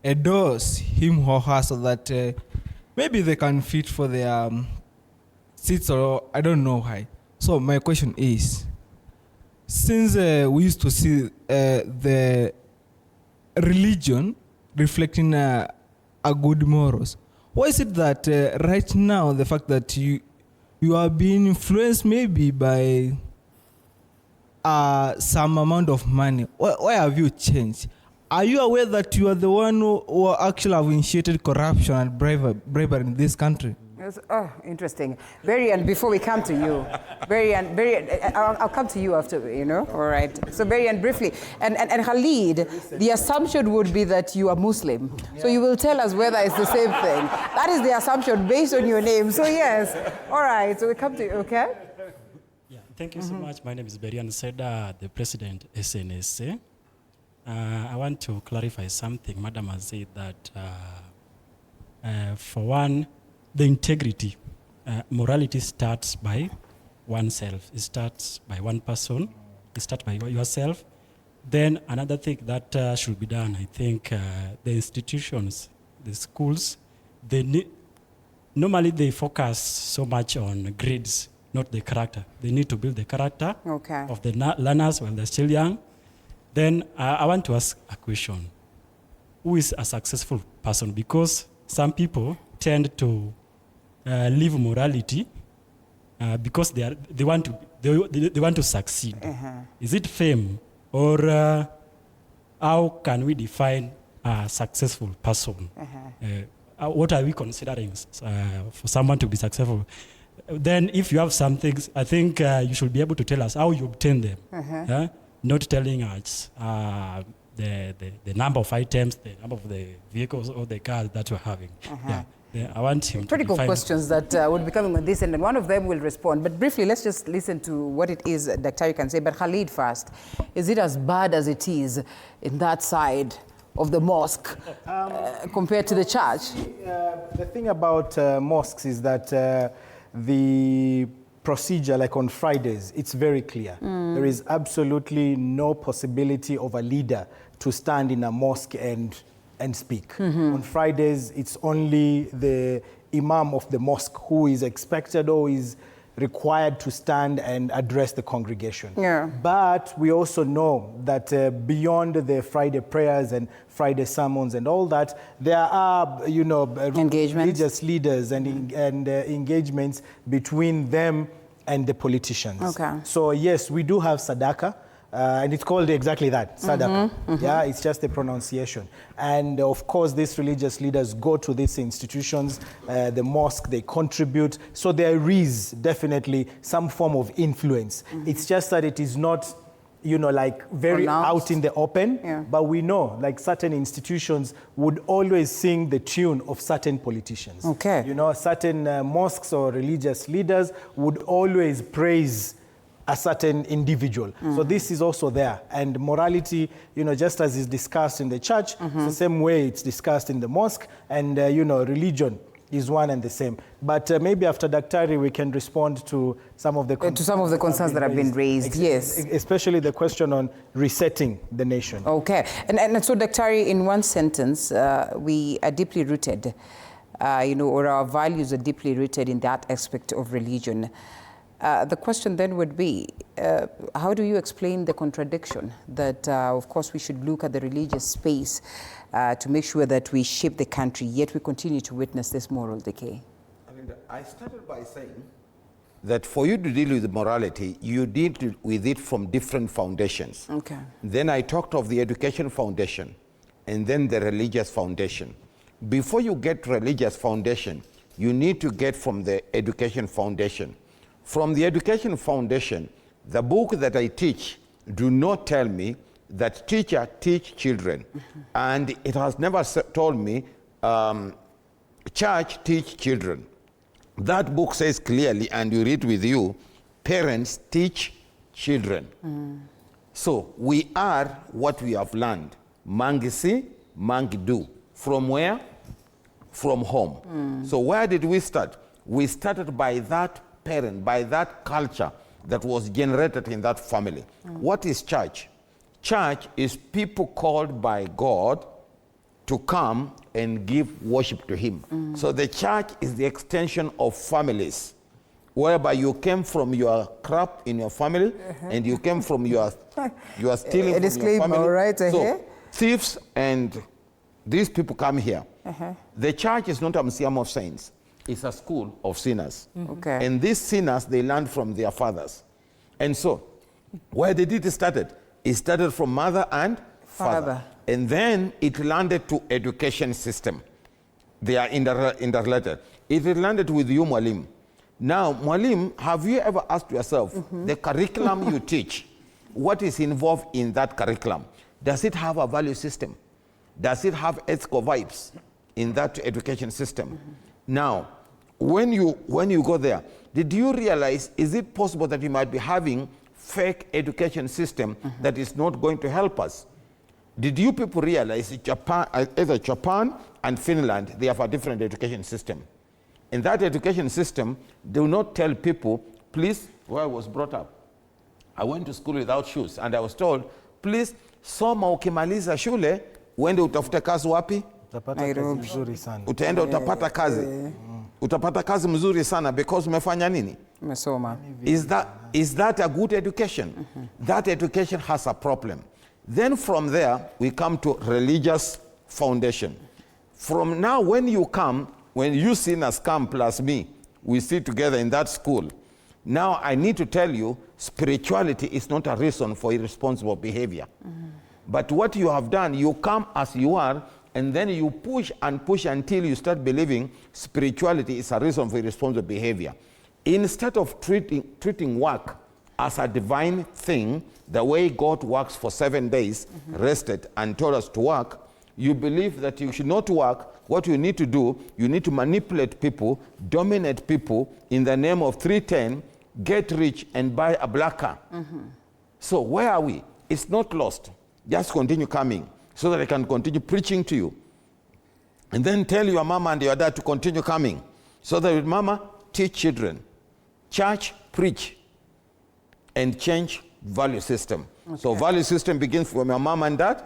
endorse him or her so that maybe they can fit for their seats, or I don't know why. So my question is, since we used to see the religion reflecting a good morals, why is it that right now the fact that you are being influenced maybe by some amount of money, why have you changed? Are you aware that you are the one who actually have initiated corruption and bribery in this country? Yes. Oh, interesting. Berian, before we come to you, Berian, I'll come to you after, you know, all right. So Berian, briefly, and Khalid, the assumption would be that you are Muslim. So you will tell us whether it's the same thing. That is the assumption based on your name. So yes, all right, so we come to you, okay? Yeah, thank you so much. My name is Berian Seda, the president SNSA. I want to clarify something. Madam has said that for one, the integrity, morality starts by oneself. It starts by one person. It starts by yourself. Then another thing that should be done, I think the institutions, the schools, normally they focus so much on grades, not the character. They need to build the character of the learners while they're still young. Then I want to ask a question. Who is a successful person? Because some people tend to live morality because they want to succeed. Is it fame, or how can we define a successful person? What are we considering for someone to be successful? Then, if you have some things, I think you should be able to tell us how you obtain them. Not telling us the number of items, the number of the vehicles or the cars that we're having. I want him critical to questions that would be coming on this, and one of them will respond. But briefly, let's just listen to what it is Dr. can say. But Khalid first, is it as bad as it is in that side of the mosque compared to the church? The thing about mosques is that the procedure, like on Fridays, it's very clear. There is absolutely no possibility of a leader to stand in a mosque and speak. On Fridays, it's only the imam of the mosque who is expected or is required to stand and address the congregation. But we also know that beyond the Friday prayers and Friday sermons and all that, there are, you know, religious leaders and engagements between them and the politicians. So yes, we do have sadaqah. And it's called exactly that, sadaqah. Yeah, it's just the pronunciation. And of course, these religious leaders go to these institutions, the mosque, they contribute. So there is definitely some form of influence. It's just that it is not, you know, like very out in the open, but we know like certain institutions would always sing the tune of certain politicians. You know, certain mosques or religious leaders would always praise a certain individual. So this is also there. And morality, you know, just as is discussed in the church, it's the same way it's discussed in the mosque. And, you know, religion is one and the same. But maybe after Daktari, we can respond to some of the concerns that have been raised. Yes. Especially the question on resetting the nation. Okay. And so, Daktari, in one sentence, we are deeply rooted, you know, or our values are deeply rooted in that aspect of religion. The question then would be, how do you explain the contradiction that, of course, we should look at the religious space to make sure that we shape the country, yet we continue to witness this moral decay? I mean, I started by saying that for you to deal with morality, you deal with it from different foundations. Then I talked of the education foundation and then the religious foundation. Before you get religious foundation, you need to get from the education foundation. From the education foundation, the book that I teach do not tell me that teacher teach children. And it has never told me church teach children. That book says clearly, and you read with you, parents teach children. So we are what we have learned. Mangi si, mangi do. From where? from home. So where did we start? We started by that parent, by that culture that was generated in that family. What is church? Church is people called by God to come and give worship to him. So the church is the extension of families, whereby you came from your crap in your family, and you came from you are stealing from your family. Right? So thieves and these people come here. The church is not a museum of saints. It's a school of sinners. Okay. And these sinners, they learned from their fathers. And so, where did it started? It started from mother and father. And then it landed to education system. They are interrelated. It landed with you, Mwalim. Now, Mwalim, have you ever asked yourself, the curriculum you teach, what is involved in that curriculum? Does it have a value system? Does it have ethical vibes in that education system? Now, when you go there, did you realize, is it possible that you might be having fake education system that is not going to help us? Did you people realize Japan, either Japan and Finland, they have a different education system? In that education system, do not tell people, please, where I was brought up, I went to school without shoes, and I was told, please, soma ukimaliza shule, uende utafute kazi wapi? Utaenda utapata kazi. Utapata kazi mzuri sana because umefanya nini? Umesoma. Is that a good education? That education has a problem. Then from there, we come to religious foundation. From now, when you sinners come plus me, we sit together in that school. Now, I need to tell you, spirituality is not a reason for irresponsible behavior. But what you have done, you come as you are, and then you push and push until you start believing spirituality is a reason for irresponsible behavior. Instead of treating work as a divine thing, the way God works for 7 days, rested, and told us to work, you believe that you should not work. What you need to do, you need to manipulate people, dominate people in the name of 310, get rich, and buy a black car. So where are we? It's not lost. Just continue coming so that I can continue preaching to you. And then tell your mama and your dad to continue coming so that with mama, teach children. Church, preach, and change value system. So value system begins from your mom and dad,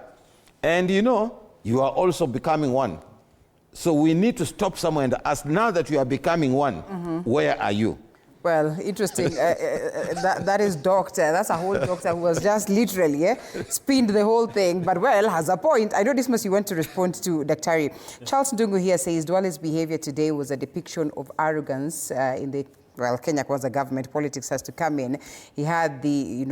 and you are also becoming one. So we need to stop somewhere and ask, now that you are becoming one, where are you? Well, interesting. That is doctor. That's a whole doctor who was just literally spinned the whole thing, but has a point. I know Dismas, you want to respond to Daktari. Charles Ndungu here says Duale's behavior today was a depiction of arrogance in the Kenya Kwanza government. Politics has to come in. He had the,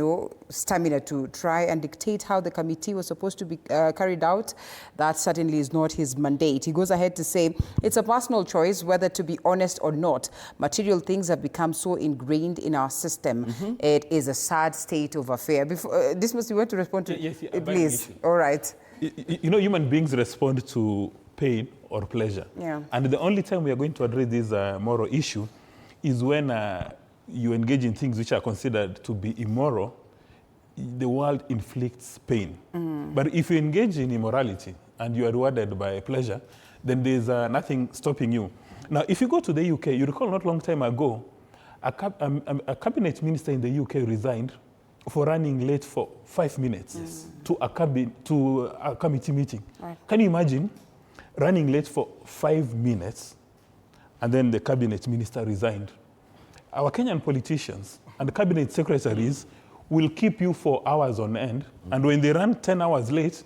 stamina to try and dictate how the committee was supposed to be carried out. That certainly is not his mandate. He goes ahead to say it's a personal choice whether to be honest or not. Material things have become so ingrained in our system. It is a sad state of affair. Before, Dismas, you want to respond to yes, please. All right. Human beings respond to pain or pleasure. And the only time we are going to address this moral issue is when you engage in things which are considered to be immoral. The world inflicts pain. But if you engage in immorality and you are rewarded by pleasure, then there's nothing stopping you. Now, if you go to the UK, you recall not long time ago, a cabinet minister in the UK resigned for running late for 5 minutes to a committee meeting. Can you imagine running late for 5 minutes? And then the cabinet minister resigned. Our Kenyan politicians and the cabinet secretaries will keep you for hours on end. And when they run 10 hours late,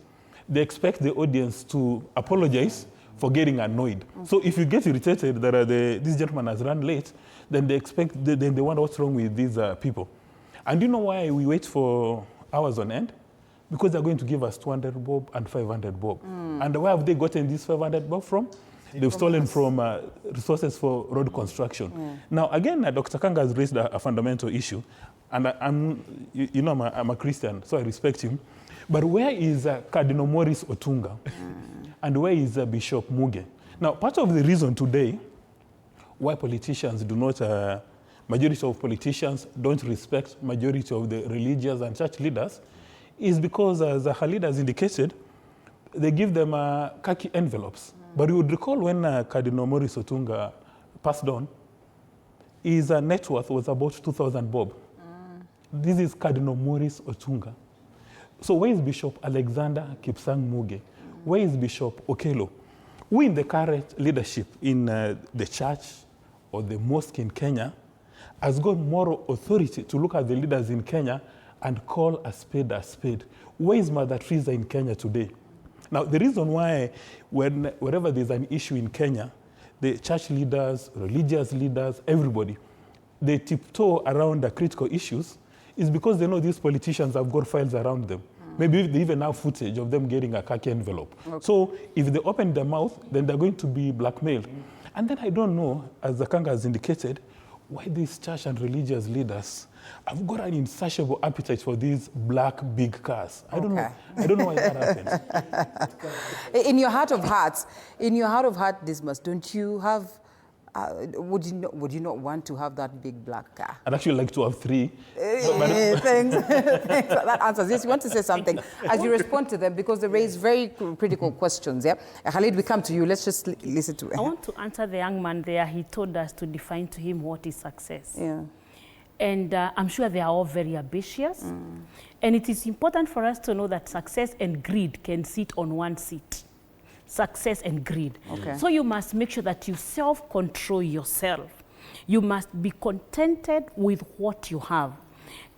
they expect the audience to apologize for getting annoyed. So if you get irritated that this gentleman has run late, then they wonder what's wrong with these people. And you know why we wait for hours on end? Because they're going to give us 200 bob and 500 bob. And where have they gotten this 500 bob from? They've stolen from resources for road construction. Now, again, Dr. Kanga has raised a fundamental issue. And I'm a Christian, so I respect him. But where is Cardinal Maurice Otunga? And where is Bishop Muge? Now, part of the reason today why politicians do not, majority of politicians don't respect majority of the religious and church leaders is because, as her leaders indicated, they give them khaki envelopes. But you would recall when Cardinal Maurice Otunga passed on, his net worth was about 2,000 bob. This is Cardinal Maurice Otunga. So where is Bishop Alexander Kipsang Muge? Where is Bishop Okello? We in the current leadership in the church or the mosque in Kenya has got moral authority to look at the leaders in Kenya and call a spade a spade. Where is Mother Teresa in Kenya today? Now, the reason why wherever there's an issue in Kenya, the church leaders, religious leaders, everybody, they tiptoe around the critical issues is because they know these politicians have got files around them. Maybe they even have footage of them getting a khaki envelope. Okay. So if they open their mouth, then they're going to be blackmailed. And then I don't know, as the Kanga has indicated, why these church and religious leaders have got an insatiable appetite for these black big cars. I don't know. I don't know why that happens. In your heart of hearts, Dismas, don't you have? Would you not want to have that big black car? I'd actually like to have 3. Thanks. Thanks for that answer. Yes, you want to say something as you respond to them because they raise very critical questions. Yeah, Khalid, we come to you. Let's just listen to it. I want to answer the young man there. He told us to define to him what is success. Yeah. And I'm sure they are all very ambitious. And it is important for us to know that success and greed can sit on one seat. Success and greed. Okay. So you must make sure that you self-control yourself. You must be contented with what you have.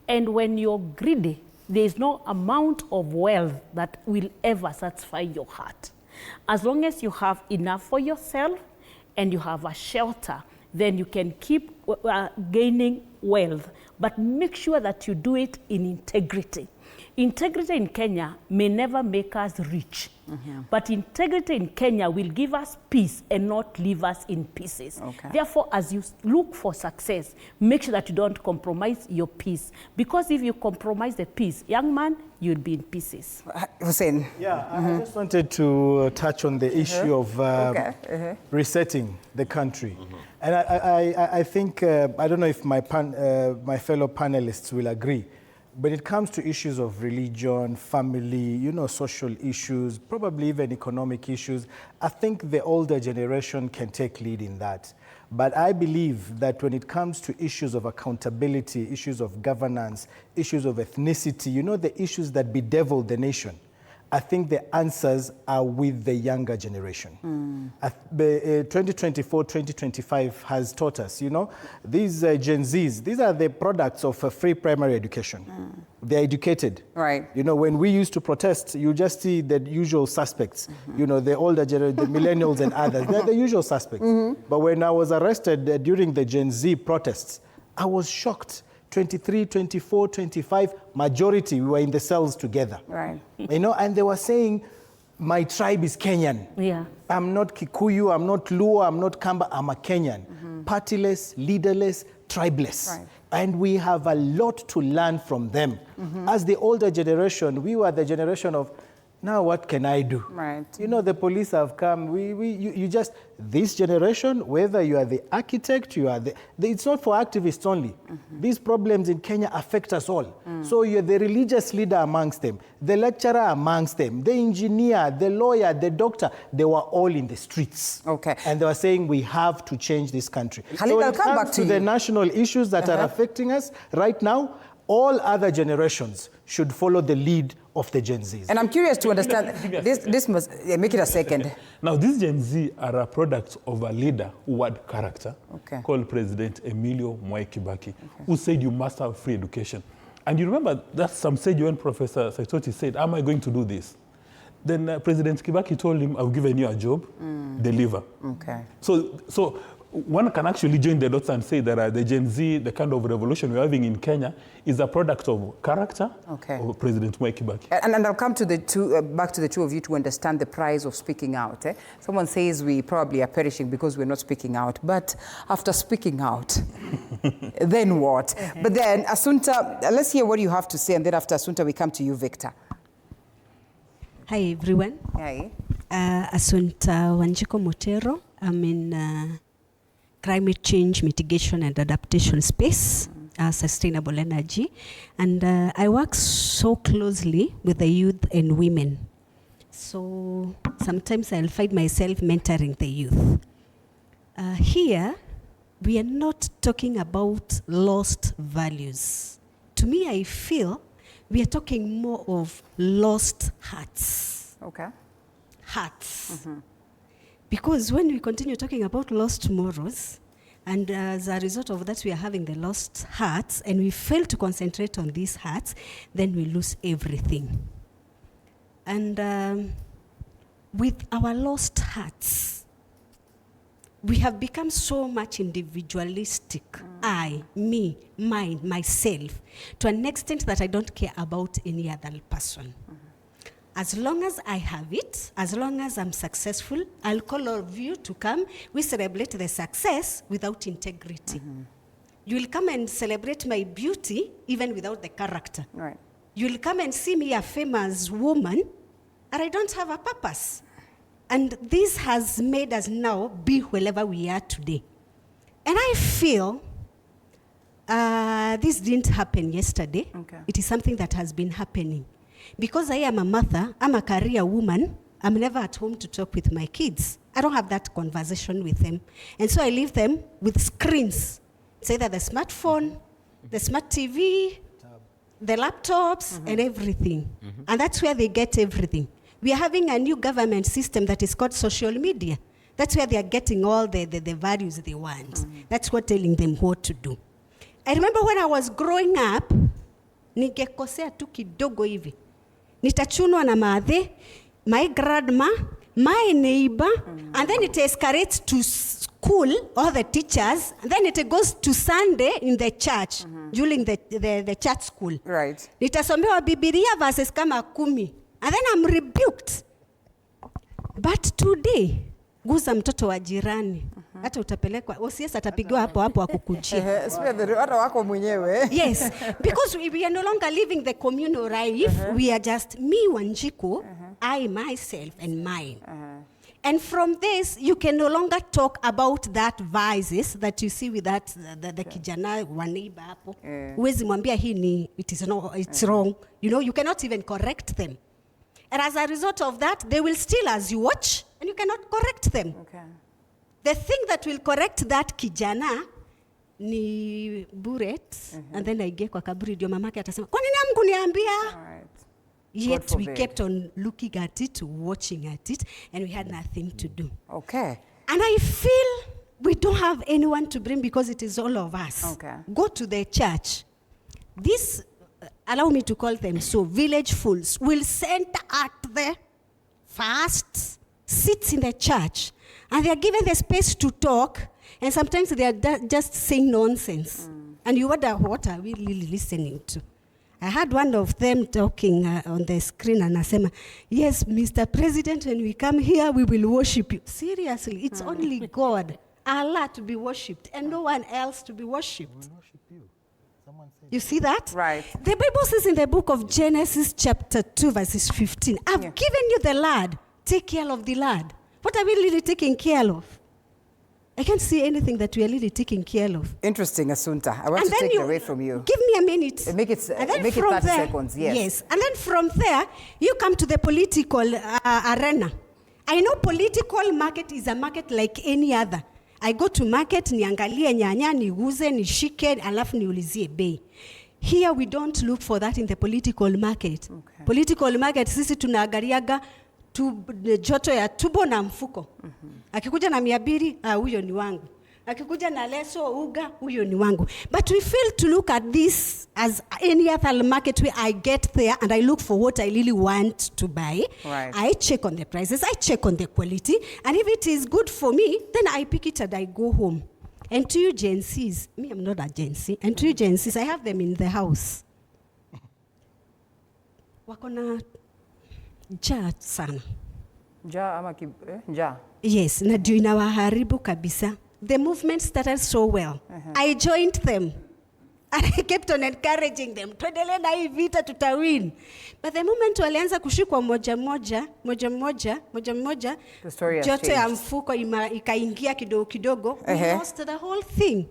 And when you're greedy, there is no amount of wealth that will ever satisfy your heart. As long as you have enough for yourself and you have a shelter, then you can keep gaining wealth. But make sure that you do it in integrity. Integrity in Kenya may never make us rich, but integrity in Kenya will give us peace and not leave us in pieces. Okay. Therefore, as you look for success, make sure that you don't compromise your peace. Because if you compromise the peace, young man, you'll be in pieces. Hussein. Yeah, I just wanted to touch on the issue of resetting the country. And I think, I don't know if my fellow panelists will agree, but it comes to issues of religion, family, social issues, probably even economic issues. I think the older generation can take lead in that. But I believe that when it comes to issues of accountability, issues of governance, issues of ethnicity, the issues that bedevil the nation, I think the answers are with the younger generation. 2024, 2025 has taught us, these Gen Zs, these are the products of a free primary education. They're educated. Right. When we used to protest, you just see the usual suspects, the older generation, the millennials and others, they're the usual suspects. But when I was arrested during the Gen Z protests, I was shocked. 23, 24, 25, majority, we were in the cells together. Right. And they were saying, my tribe is Kenyan. Yeah. I'm not Kikuyu, I'm not Luo, I'm not Kamba, I'm a Kenyan. Partyless, leaderless, tribeless. Right. And we have a lot to learn from them. As the older generation, we were the generation of, now what can I do? Right. The police have come. This generation, whether you are the architect, it's not for activists only. These problems in Kenya affect us all. So you're the religious leader amongst them, the lecturer amongst them, the engineer, the lawyer, the doctor, they were all in the streets. Okay. And they were saying we have to change this country. Khalid, so I'll come back to the national issues that are affecting us right now, all other generations should follow the lead of the Gen Zs. And I'm curious to understand, this must, make it a second. Now, these Gen Z are a product of a leader who had character, called President Emilio Mwai Kibaki, who said you must have free education. And you remember that's some stage when Professor Saitoti said, am I going to do this? Then President Kibaki told him, I've given you a job, deliver. Okay. So one can actually join the dots and say that the Gen Z, the kind of revolution we're having in Kenya, is a product of character of President Mwai Kibaki. And I'll come to back to the two of you to understand the price of speaking out. Someone says we probably are perishing because we're not speaking out. But after speaking out, then what? But then, Assunta, let's hear what you have to say. And then after Assunta, we come to you, Victor. Hi, everyone. Hi. Assunta Wanjiko Motero. I'm in climate change mitigation and adaptation space, sustainable energy. And I work so closely with the youth and women So sometimes I'll find myself mentoring the youth. Here, we are not talking about lost values. To me, I feel we are talking more of lost hearts. Okay. Hearts. Because when we continue talking about lost morals, and as a result of that, we are having the lost hearts, and we fail to concentrate on these hearts, then we lose everything. And with our lost hearts, we have become so much individualistic. I, me, mine, myself, to an extent that I don't care about any other person. As long as I have it, as long as I'm successful, I'll call all of you to come. We celebrate the success without integrity. You will come and celebrate my beauty even without the character. Right. You'll come and see me a famous woman, and I don't have a purpose. And this has made us now be wherever we are today. And I feel this didn't happen yesterday. Okay. It is something that has been happening. Because I am a mother, I'm a career woman, I'm never at home to talk with my kids. I don't have that conversation with them. And so I leave them with screens. It's either the smartphone, the smart TV, the laptops, and everything. And that's where they get everything. We are having a new government system that is called social media. That's where they are getting all the values they want. That's what telling them what to do. I remember when I was growing up, ningekosea tu kidogo hivi. Nitachunwa na maadhe, my grandma, my neighbor, and then it escalates to school, all the teachers, and then it goes to Sunday in the church, during the church school. Right. Nitasomewa Biblia verses kama 10. And then I'm rebuked. But today, guza mtoto wa jirani. Hata utapelekwa, OCS atapigiwa hapo hapo akukujia. Hata wako mwenyewe. Yes, because we are no longer living the communal life. We are just me, Wanjiku, I, myself, and mine. And from this, you can no longer talk about that vices that you see with that the kijana wa neighbor hapo. Huwezi mwambia hii ni, it's wrong. You know, you cannot even correct them. And as a result of that, they will steal as you watch, and you cannot correct them. Okay. The thing that will correct that kijana ni buret, and then I get kwa kaburi ndio mamake atasema, kwa nini hamkuniambia? Yet we kept on looking at it, watching at it, and we had nothing to do. Okay. And I feel we don't have anyone to bring because it is all of us. Okay. Go to the church. This, allow me to call them so, village fools will center at the fast, sits in the church, and they are given the space to talk, and sometimes they are just saying nonsense. And you wonder, what are we really listening to? I had one of them talking on the screen, and I said, yes, Mr. President, when we come here, we will worship you. Seriously, it's only God, Allah, to be worshipped, and no one else to be worshipped. You see that? Right. The Bible says in the book of Genesis chapter 2, verses 15, I've given you the lad. Take care of the lad. What are we really taking care of? I can't see anything that we are really taking care of. Interesting, Assunta. I want to take it away from you. Give me a minute. Make it 30 seconds, yes. Yes. And then from there, you come to the political arena. I know political market is a market like any other. I go to market, niangalie nyanya, niguze, nishike, alafu niulizie bei. Here we don't look for that in the political market. Okay. Political market, sisi tunaangaliaga joto ya tubo na mfuko. Akikuja na 200, huyo ni wangu. Akikuja na leso, uga, huyo ni wangu. But we fail to look at this as any other market where I get there and I look for what I really want to buy. Right. I check on the prices, I check on the quality, and if it is good for me, then I pick it and I go home. And to you Gen Zs, me, I'm not a Gen Z, and to you Gen Zs, I have them in the house. Wakona njaa sana. Njaa ama njaa? Yes, na ndio inawaharibu kabisa. The movement started so well. I joined them. And I kept on encouraging them. Tuendelee na hii vita, tutawin. But the moment walianza kushikwa moja moja, joto ya mfuko ikaingia kidogo kidogo, we lost the whole thing.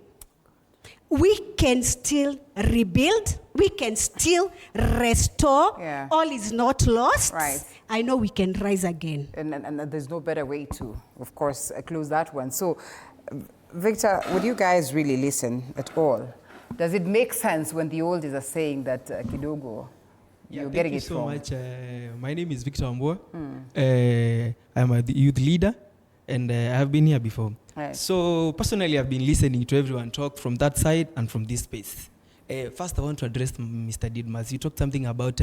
we can still rebuild, we can still restore. Yeah. All is not lost. Right. I know we can rise again. And there's no better way to, of course, close that one. So, Victor, would you guys really listen at all? Does it make sense when the oldies are saying that kidogo, you're getting it wrong? Thank you so much. My name is Victor Ambua. I'm a youth leader, and I have been here before. Right. So personally, I've been listening to everyone talk from that side and from this space. First, I want to address Mr. Didmas. You talked something about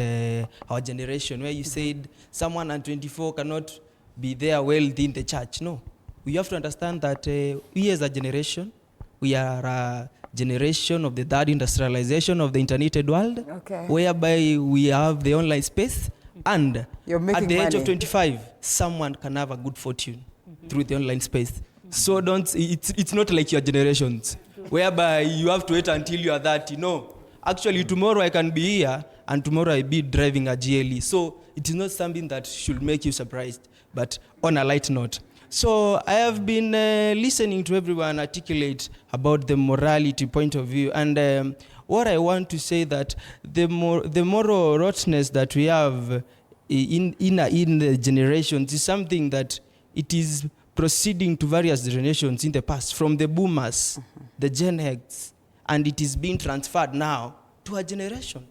our generation, where you said someone at 24 cannot be there wealthy in the church. No, we have to understand that we as a generation, we are a generation of the third industrialization of the interneted world, whereby we have the online space, and at the age of 25, someone can have a good fortune through the online space. So it's not like your generations, whereby you have to wait until you are 30. No, actually tomorrow I can be here, and tomorrow I be driving a GLE. So it is not something that should make you surprised, but on a light note. So I have been listening to everyone articulate about the morality point of view, and what I want to say that the moral rottenness that we have in the generations is something that it is proceeding to various generations in the past, from the boomers, the Gen X, and it is being transferred now to a generation.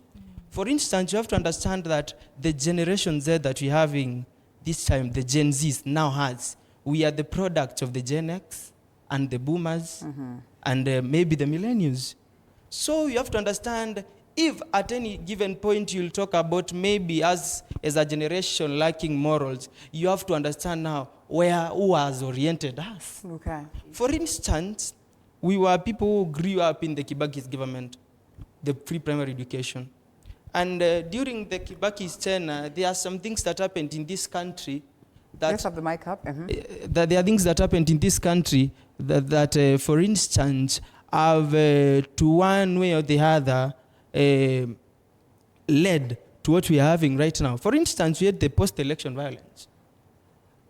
For instance, you have to understand that the Generation Z that we're having this time, the Gen Zs now has, we are the product of the Gen X and the boomers and maybe the millennials. So you have to understand, if at any given point you'll talk about maybe us as a generation lacking morals, you have to understand now who has oriented us. Okay. For instance, we were people who grew up in the Kibaki's government, the free primary education. And during the Kibaki's tenure, there are some things that happened in this country that... Let's have the mic up. That there are things that happened in this country that for instance, have to one way or the other led to what we are having right now. For instance, we had the post-election violence.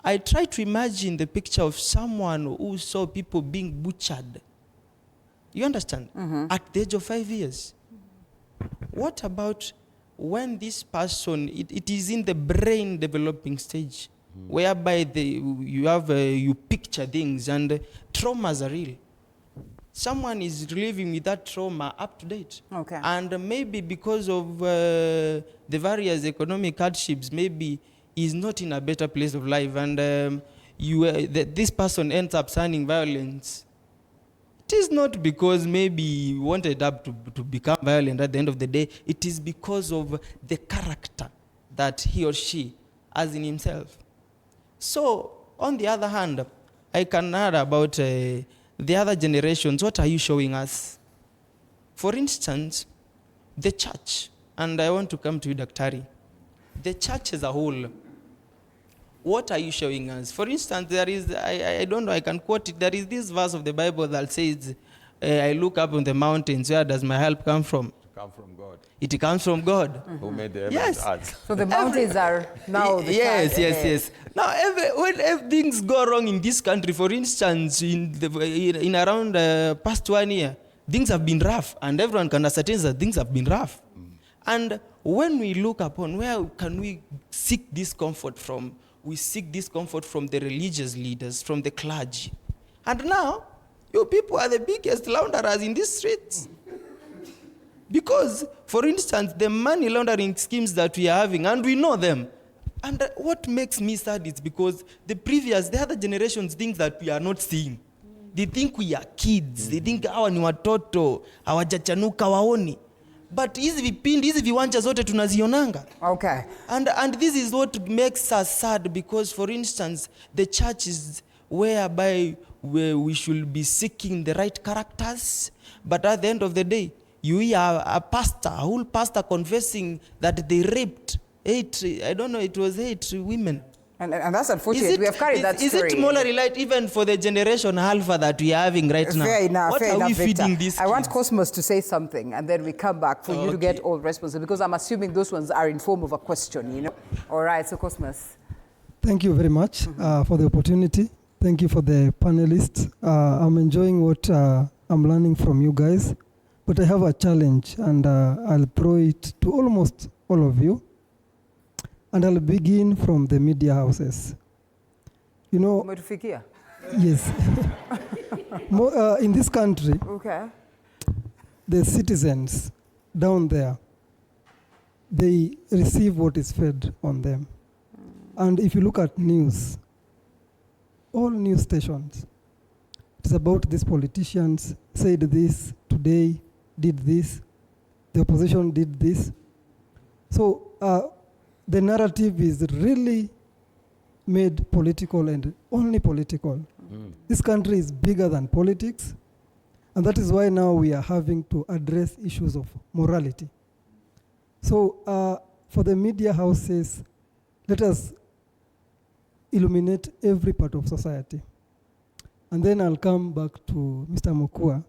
I try to imagine the picture of someone who saw people being butchered. You understand? At the age of 5 years. What about when this person, it is in the brain developing stage, whereby you picture things, and traumas are real. Someone is living with that trauma up to date. Okay. And maybe because of the various economic hardships, maybe is not in a better place of life, and this person ends up signing violence. It is not because maybe he wanted up to become violent at the end of the day. It is because of the character that he or she has in himself. So, on the other hand, I can add about the other generations. What are you showing us? For instance, the church, and I want to come to you, Daktari. The church as a whole, what are you showing us? For instance, there is, I don't know, I can quote it. There is this verse of the Bible that says, I look up on the mountains, where does my help come from? Come from God. It comes from God. Who made the heavens Yes. and earth. So the mountains are now the Yes, church. yes. Now, when things go wrong in this country, for instance, in around past 1 year, things have been rough, and everyone can ascertain that things have been rough. And when we look upon where can we seek this comfort from, we seek this comfort from the religious leaders, from the clergy. And now, you people are the biggest launderers in these streets. Because, for instance, the money laundering schemes that we are having, and we know them, and what makes me sad is because the other generations think that we are not seeing. They think we are kids. They think hawa ni watoto, hawajachanuka waoni. But hizi vipindi, hizi viwanja zote tunazionanga. Okay. And this is what makes us sad, because, for instance, the church is whereby we should be seeking the right characters. But at the end of the day, you hear a whole pastor confessing that they raped 8 women. And that's unfortunate. We have carried that story. Is it morally right even for the generation alpha that we are having right now? Fair enough. What fair are we enough, feeding Victor. these I want kids? Cosmos to say something, and then we come back for you to get all responses, because I'm assuming those ones are in form of a question, you know. All right, so Cosmos. Thank you very much for the opportunity. Thank you for the panelists. I'm enjoying what I'm learning from you guys. but I have a challenge, and I'll throw it to almost all of you. And I'll begin from the media houses. You know, yes. In this country, the citizens down there, they receive what is fed on them. And if you look at news, all news stations, it's about these politicians said this today, did this, the opposition did this. So the narrative is really made political and only political. This country is bigger than politics, and that is why now we are having to address issues of morality. So for the media houses, let us illuminate every part of society. And then I'll come back to Mr. Mukua.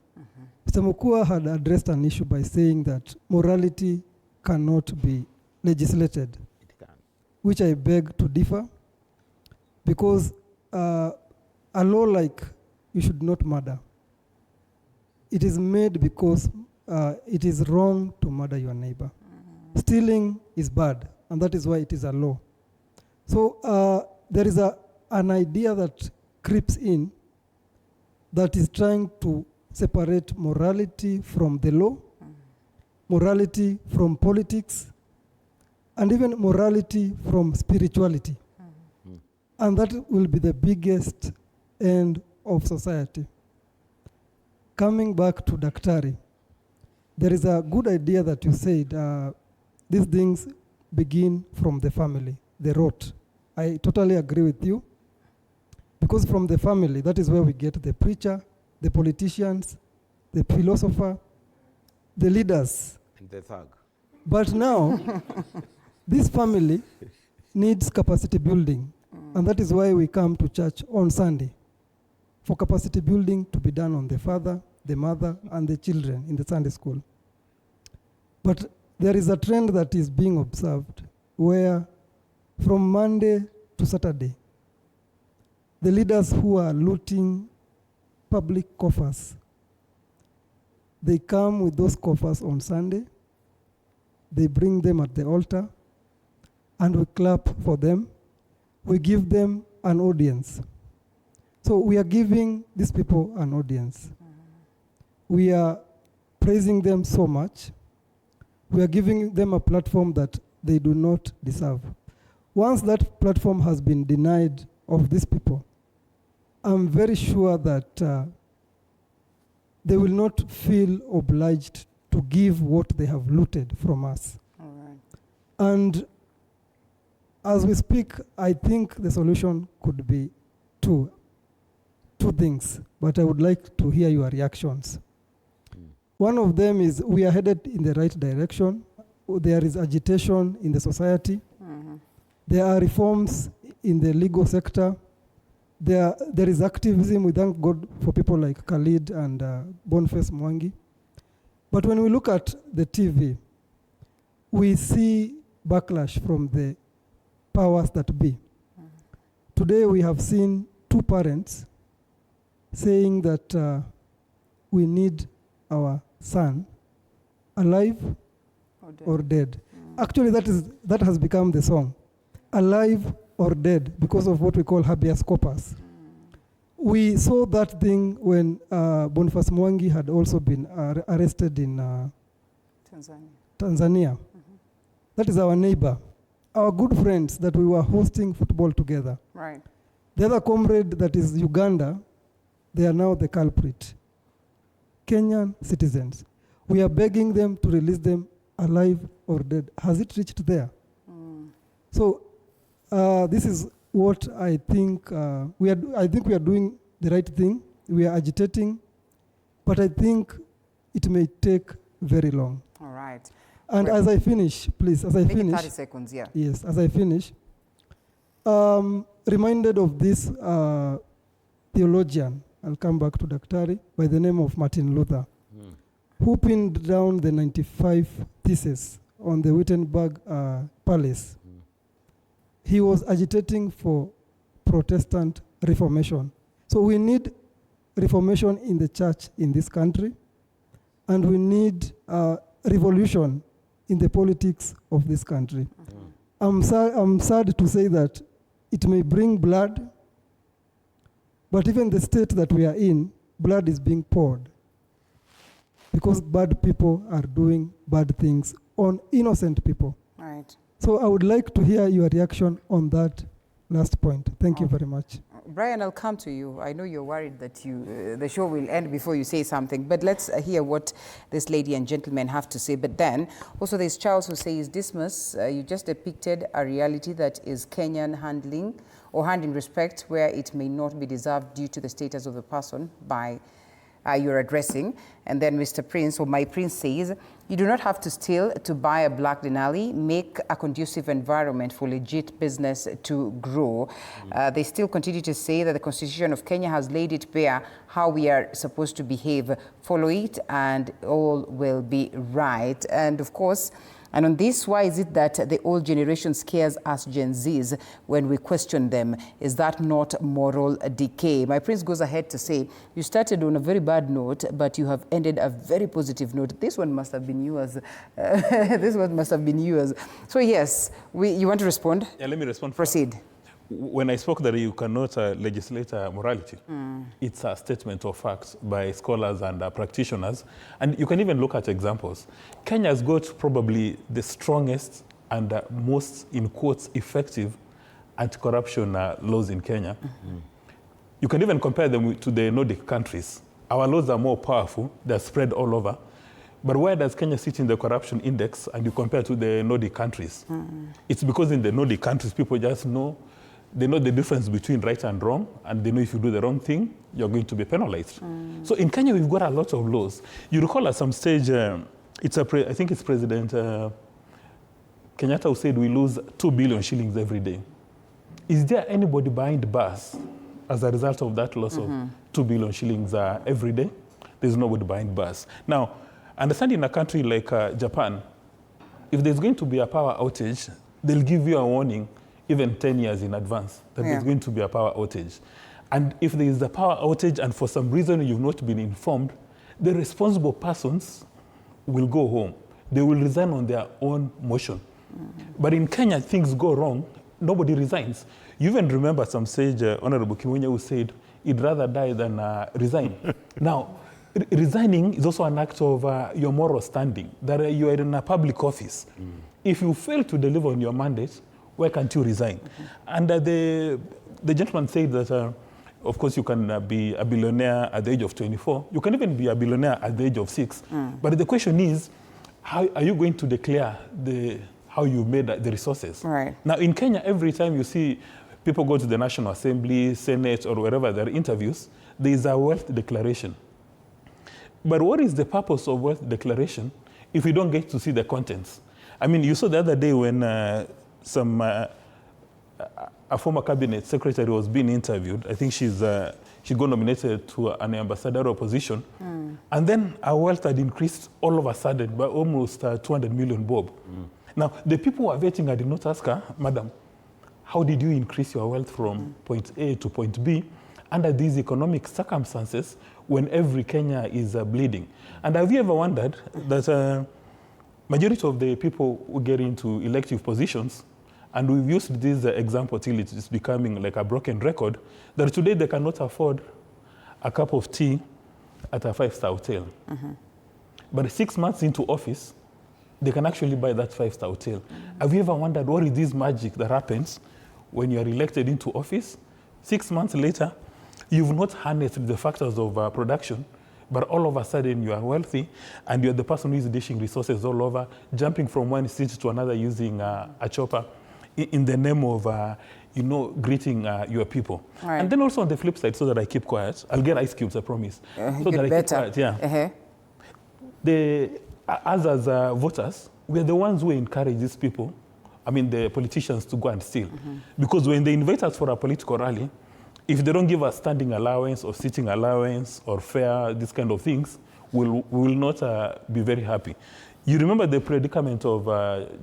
Mr. Mukua had addressed an issue by saying that morality cannot be legislated, which I beg to differ, because a law like you should not murder, it is made because it is wrong to murder your neighbor. Stealing is bad, and that is why it is a law. So there is an idea that creeps in that is trying to separate morality from the law, morality from politics, and even morality from spirituality. And that will be the biggest end of society. Coming back to Daktari, there is a good idea that you said, these things begin from the family, the root. I totally agree with you. Because from the family, that is where we get the preacher, the politicians, the philosopher, the leaders. And the thug. But now, this family needs capacity building. And that is why we come to church on Sunday, for capacity building to be done on the father, the mother, and the children in the Sunday school. But there is a trend that is being observed where from Monday to Saturday, the leaders who are looting public coffers, they come with those coffers on Sunday, they bring them at the altar, and we clap for them. We give them an audience. So we are giving these people an audience. We are praising them so much. We are giving them a platform that they do not deserve. Once that platform has been denied of these people, I'm very sure that they will not feel obliged to give what they have looted from us. All right. And as we speak, I think the solution could be two things, but I would like to hear your reactions. One of them is we are headed in the right direction. There is agitation in the society. There are reforms in the legal sector. There is activism. We thank God for people like Khalid and Boniface Mwangi. But when we look at the TV, we see backlash from the powers that be. Today we have seen two parents saying that we need our son alive or dead. Actually, that has become the song, alive or dead, because of what we call habeas corpus. We saw that thing when Boniface Mwangi had also been arrested in Tanzania. That is our neighbor, our good friends that we were hosting football together. Right. The other comrade that is Uganda, they are now the culprit. Kenyan citizens. We are begging them to release them alive or dead. Has it reached there? So this is what I think I think we are doing the right thing. We are agitating, but I think it may take very long. All right. And as I finish, please, as I Maybe finish. 30 seconds, yeah. Yes, as I finish, reminded of this theologian, I'll come back to Daktari, by the name of Martin Luther, who pinned down the 95 Theses on the Wittenberg Palace. He was agitating for Protestant Reformation. So we need reformation in the church in this country. and we need a revolution in the politics of this country. I'm sad to say that it may bring blood, but even the state that we are in, blood is being poured because bad people are doing bad things on innocent people. Right. So I would like to hear your reaction on that last point. Thank you very much. Brian, I'll come to you. I know you're worried that the show will end before you say something, but let's hear what this lady and gentleman have to say. But then, also there's Charles who says, Dismas, you just depicted a reality that is Kenyan handing respect where it may not be deserved due to the status of the person by you're addressing. And then Mr. Prince, or my Prince, says, you do not have to steal to buy a black Denali. Make a conducive environment for legit business to grow. They still continue to say that the Constitution of Kenya has laid it bare how we are supposed to behave. Follow it and all will be right. And of course, and on this, why is it that the old generation scares us Gen Zs when we question them? Is that not moral decay? My Prince goes ahead to say, you started on a very bad note, but you have ended a very positive note. This one must have been yours. This one must have been yours. So yes, you want to respond? Yeah, let me respond. Proceed. When I spoke that you cannot legislate morality, it's a statement of facts by scholars and practitioners. And you can even look at examples. Kenya has got probably the strongest and most, in quotes, effective anti-corruption laws in Kenya. You can even compare them to the Nordic countries. Our laws are more powerful. They're spread all over. But where does Kenya sit in the corruption index and you compare to the Nordic countries? It's because in the Nordic countries, people just know, they know the difference between right and wrong, and they know if you do the wrong thing, you're going to be penalized. So in Kenya, we've got a lot of laws. You recall at some stage, I think it's President Kenyatta who said we lose 2 billion shillings every day. Is there anybody buying the bus as a result of that loss of 2 billion shillings every day? There's nobody buying bus. Now, understand in a country like Japan, if there's going to be a power outage, they'll give you a warning even 10 years in advance that there's going to be a power outage. And if there is a power outage and for some reason you've not been informed, the responsible persons will go home. They will resign on their own motion. But in Kenya, things go wrong, nobody resigns. You even remember some sage, Honorable Kimunya, who said, he'd rather die than resign. Now, resigning is also an act of your moral standing, that you are in a public office. If you fail to deliver on your mandate, why can't you resign? And the gentleman said that, of course, you can be a billionaire at the age of 24. You can even be a billionaire at the age of 6. But the question is, how are you going to declare how you made the resources? Right. Now, in Kenya, every time you see people go to the National Assembly, Senate, or wherever there are interviews, there is a wealth declaration. But what is the purpose of wealth declaration if we don't get to see the contents? I mean, you saw the other day when a former cabinet secretary was being interviewed. I think she got nominated to an ambassadorial position. And then our wealth had increased all of a sudden by almost 200 million bob. Now, the people who are vetting, I did not ask her, Madam, how did you increase your wealth from point A to point B under these economic circumstances when every Kenya is bleeding? And have you ever wondered that majority of the people who get into elective positions, and we've used this example till it is becoming like a broken record, that today they cannot afford a cup of tea at a 5-star hotel. But 6 months into office, they can actually buy that 5-star hotel. Have you ever wondered what is this magic that happens when you are elected into office? 6 months later, you've not harnessed the factors of production, but all of a sudden you are wealthy and you're the person who is dishing resources all over, jumping from one seat to another using a chopper in the name of, greeting your people. Right. And then also on the flip side, so that I keep quiet, I'll get ice cubes, I promise. So that I keep quiet, yeah. Us as voters, we're the ones who encourage these people, I mean the politicians, to go and steal. Because when they invite us for a political rally, if they don't give us standing allowance or sitting allowance or fare, these kind of things, we will not be very happy. You remember the predicament of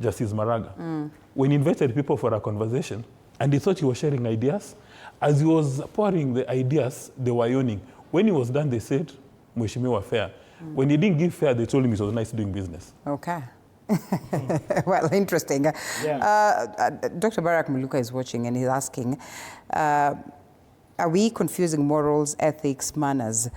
Justice Maraga? When he invited people for a conversation, and he thought he was sharing ideas. As he was pouring the ideas, they were yawning. When he was done, they said, Mheshimiwa, fair. When he didn't give fare, they told him it was nice doing business. Okay. Well, interesting. Dr. Barak Muluka is watching and he's asking, are we confusing morals, ethics, manners?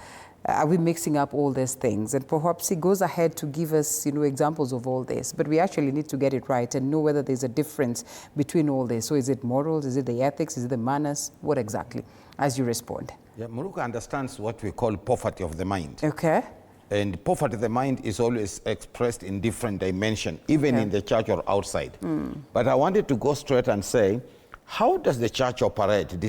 Are we mixing up all these things? And perhaps he goes ahead to give us, examples of all this. But we actually need to get it right and know whether there's a difference between all this. So is it morals? Is it the ethics? Is it the manners? What exactly? As you respond. Yeah, Muluka understands what we call poverty of the mind. Okay. And poverty of the mind is always expressed in different dimensions, even in the church or outside. But I wanted to go straight and say, how does the church operate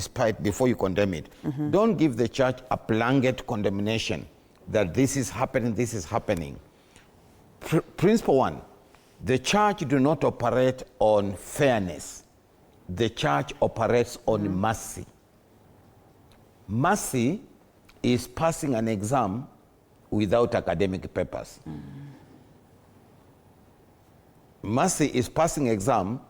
before you condemn it? Don't give the church a blanket condemnation that this is happening, this is happening. Principle one, the church do not operate on fairness. The church operates on mercy. Mercy is passing an exam without academic papers. Mercy is passing exam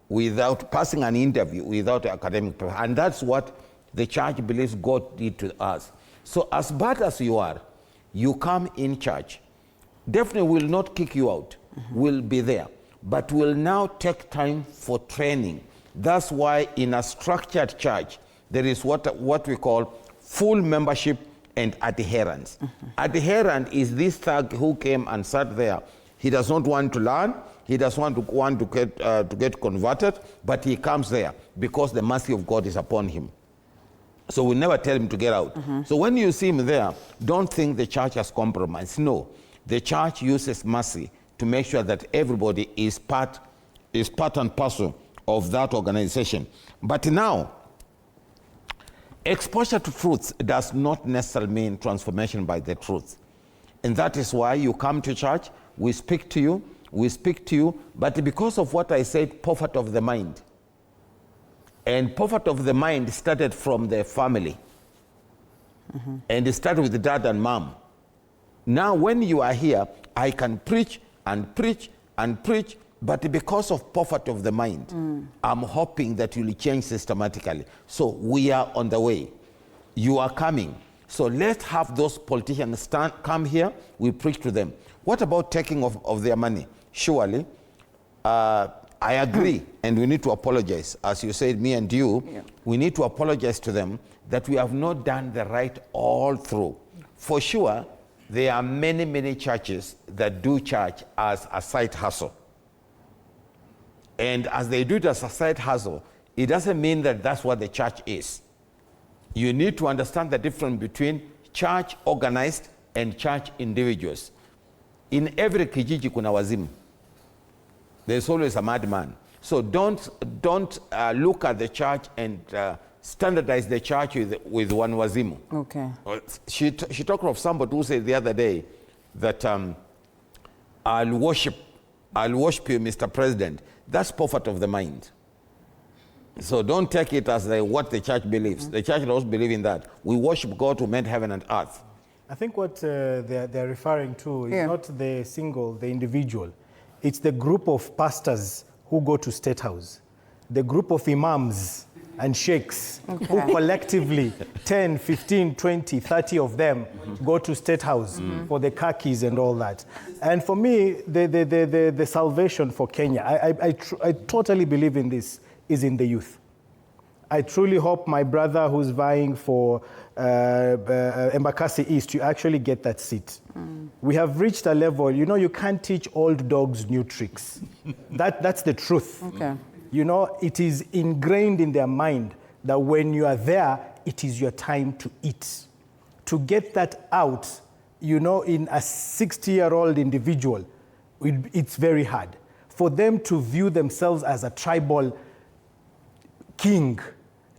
without passing an interview without academic papers. And that's what the church believes God did to us. So as bad as you are, you come in church. Definitely will not kick you out. Will be there. But will now take time for training. That's why in a structured church, there is what we call full membership and adherence. Adherent is this thug who came and sat there. He does not want to learn. He doesn't want to get converted, but he comes there because the mercy of God is upon him. So we never tell him to get out. So when you see him there, don't think the church has compromised. No, the church uses mercy to make sure that everybody is part and parcel of that organization. But now, exposure to truth does not necessarily mean transformation by the truth. And that is why you come to church, we speak to you, but because of what I said, poverty of the mind. And poverty of the mind started from the family. And it started with the dad and mom. Now when you are here, I can preach and preach and preach, but because of poverty of the mind, I'm hoping that you'll change systematically. So we are on the way. You are coming. So let's have those politicians come here, we preach to them. What about taking of their money? Surely, I agree, and we need to apologize. As you said, me and you, we need to apologize to them that we have not done the right all through. For sure, there are many, many churches that do church as a side hustle. And as they do it as a side hustle, it doesn't mean that that's what the church is. You need to understand the difference between church organized and church individuals. In every kijiji kuna wazimu. There's always a madman. So don't look at the church and standardize the church with one wazimu. Okay. She talked of somebody who said the other day that I'll worship you, Mr. President. That's poverty of the mind. So don't take it as what the church believes. The church doesn't believe in that. We worship God who made heaven and earth. I think what they're referring to is not the individual. It's the group of pastors who go to State House, the group of imams and sheikhs who collectively, 10, 15, 20, 30 of them go to State House for the khakis and all that. And for me, the salvation for Kenya, I totally believe in this, is in the youth. I truly hope my brother who's vying for Embakasi East, you actually get that seat. We have reached a level, you can't teach old dogs new tricks. That's the truth. Okay. It is ingrained in their mind that when you are there, it is your time to eat. To get that out, in a 60-year-old individual, it's very hard. For them to view themselves as a tribal king,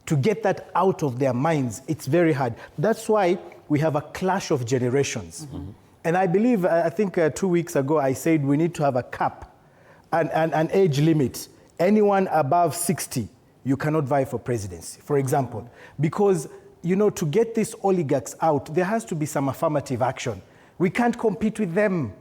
to get that out of their minds, it's very hard. That's why we have a clash of generations. And I believe, I think 2 weeks ago, I said we need to have a cap, an age limit. Anyone above 60, you cannot vie for presidency, for example. Because, to get these oligarchs out, there has to be some affirmative action. We can't compete with them.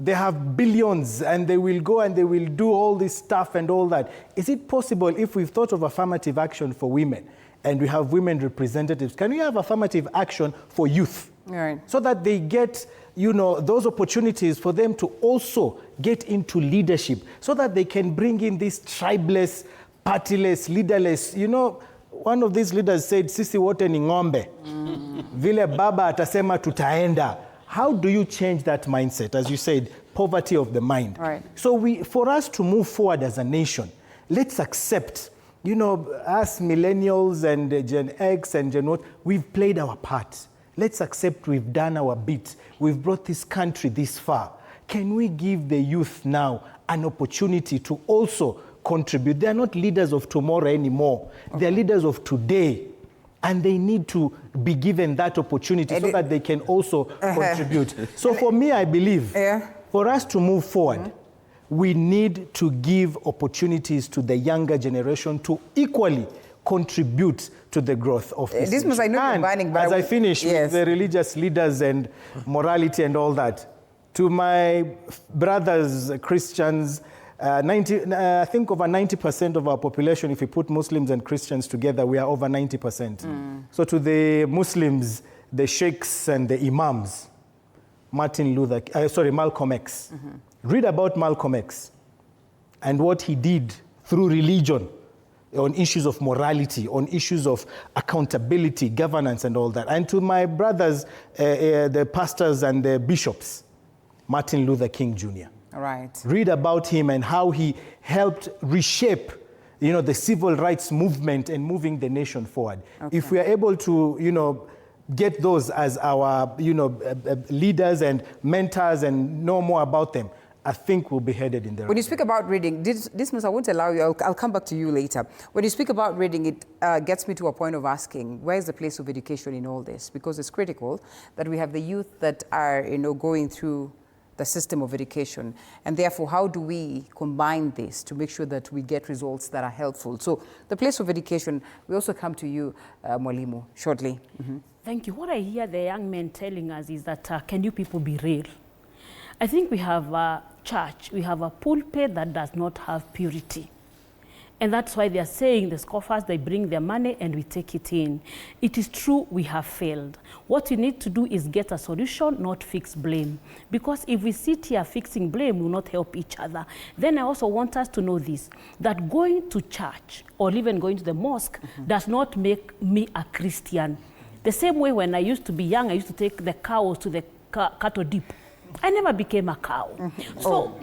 They have billions and they will go and they will do all this stuff and all that. Is it possible, if we've thought of affirmative action for women and we have women representatives, can we have affirmative action for youth? Right. So that they get, those opportunities for them to also get into leadership, so that they can bring in this tribeless, partyless, leaderless. One of these leaders said, sisi wote ni ng'ombe. Vile baba atasema tutaenda. How do you change that mindset? As you said, poverty of the mind. Right. So for us to move forward as a nation, let's accept, us millennials and Gen X and Gen what, we've played our part. Let's accept we've done our bit. We've brought this country this far. Can we give the youth now an opportunity to also contribute? They are not leaders of tomorrow anymore. Okay. They are leaders of today. And they need to be given that opportunity so that they can also contribute. So for me, I believe for us to move forward, we need to give opportunities to the younger generation to equally contribute to the growth of this nation. Must I know you're banning, but as I finish with the religious leaders and morality and all that, to my brothers, Christians, I think over 90% of our population, if we put Muslims and Christians together, we are over 90%. So to the Muslims, the sheikhs and the imams, Malcolm X. Read about Malcolm X and what he did through religion on issues of morality, on issues of accountability, governance and all that. And to my brothers, the pastors and the bishops, Martin Luther King Jr. All right. Read about him and how he helped reshape, the civil rights movement and moving the nation forward. Okay. If we are able to, get those as our, leaders and mentors and know more about them, I think we'll be headed in the right. When you speak about reading, I won't allow you, I'll come back to you later. When you speak about reading, it gets me to a point of asking, where is the place of education in all this? Because it's critical that we have the youth that are, going through the system of education. And therefore, how do we combine this to make sure that we get results that are helpful? So the place of education, we also come to you, Mwalimu, shortly. Thank you. What I hear the young men telling us is that, can you people be real? I think we have a church, we have a pulpit that does not have purity. And that's why they're saying the scoffers, they bring their money and we take it in. It is true we have failed. What we need to do is get a solution, not fix blame. Because if we sit here fixing blame, we will not help each other. Then I also want us to know this, that going to church or even going to the mosque does not make me a Christian. The same way when I used to be young, I used to take the cows to the cattle dip. I never became a cow. So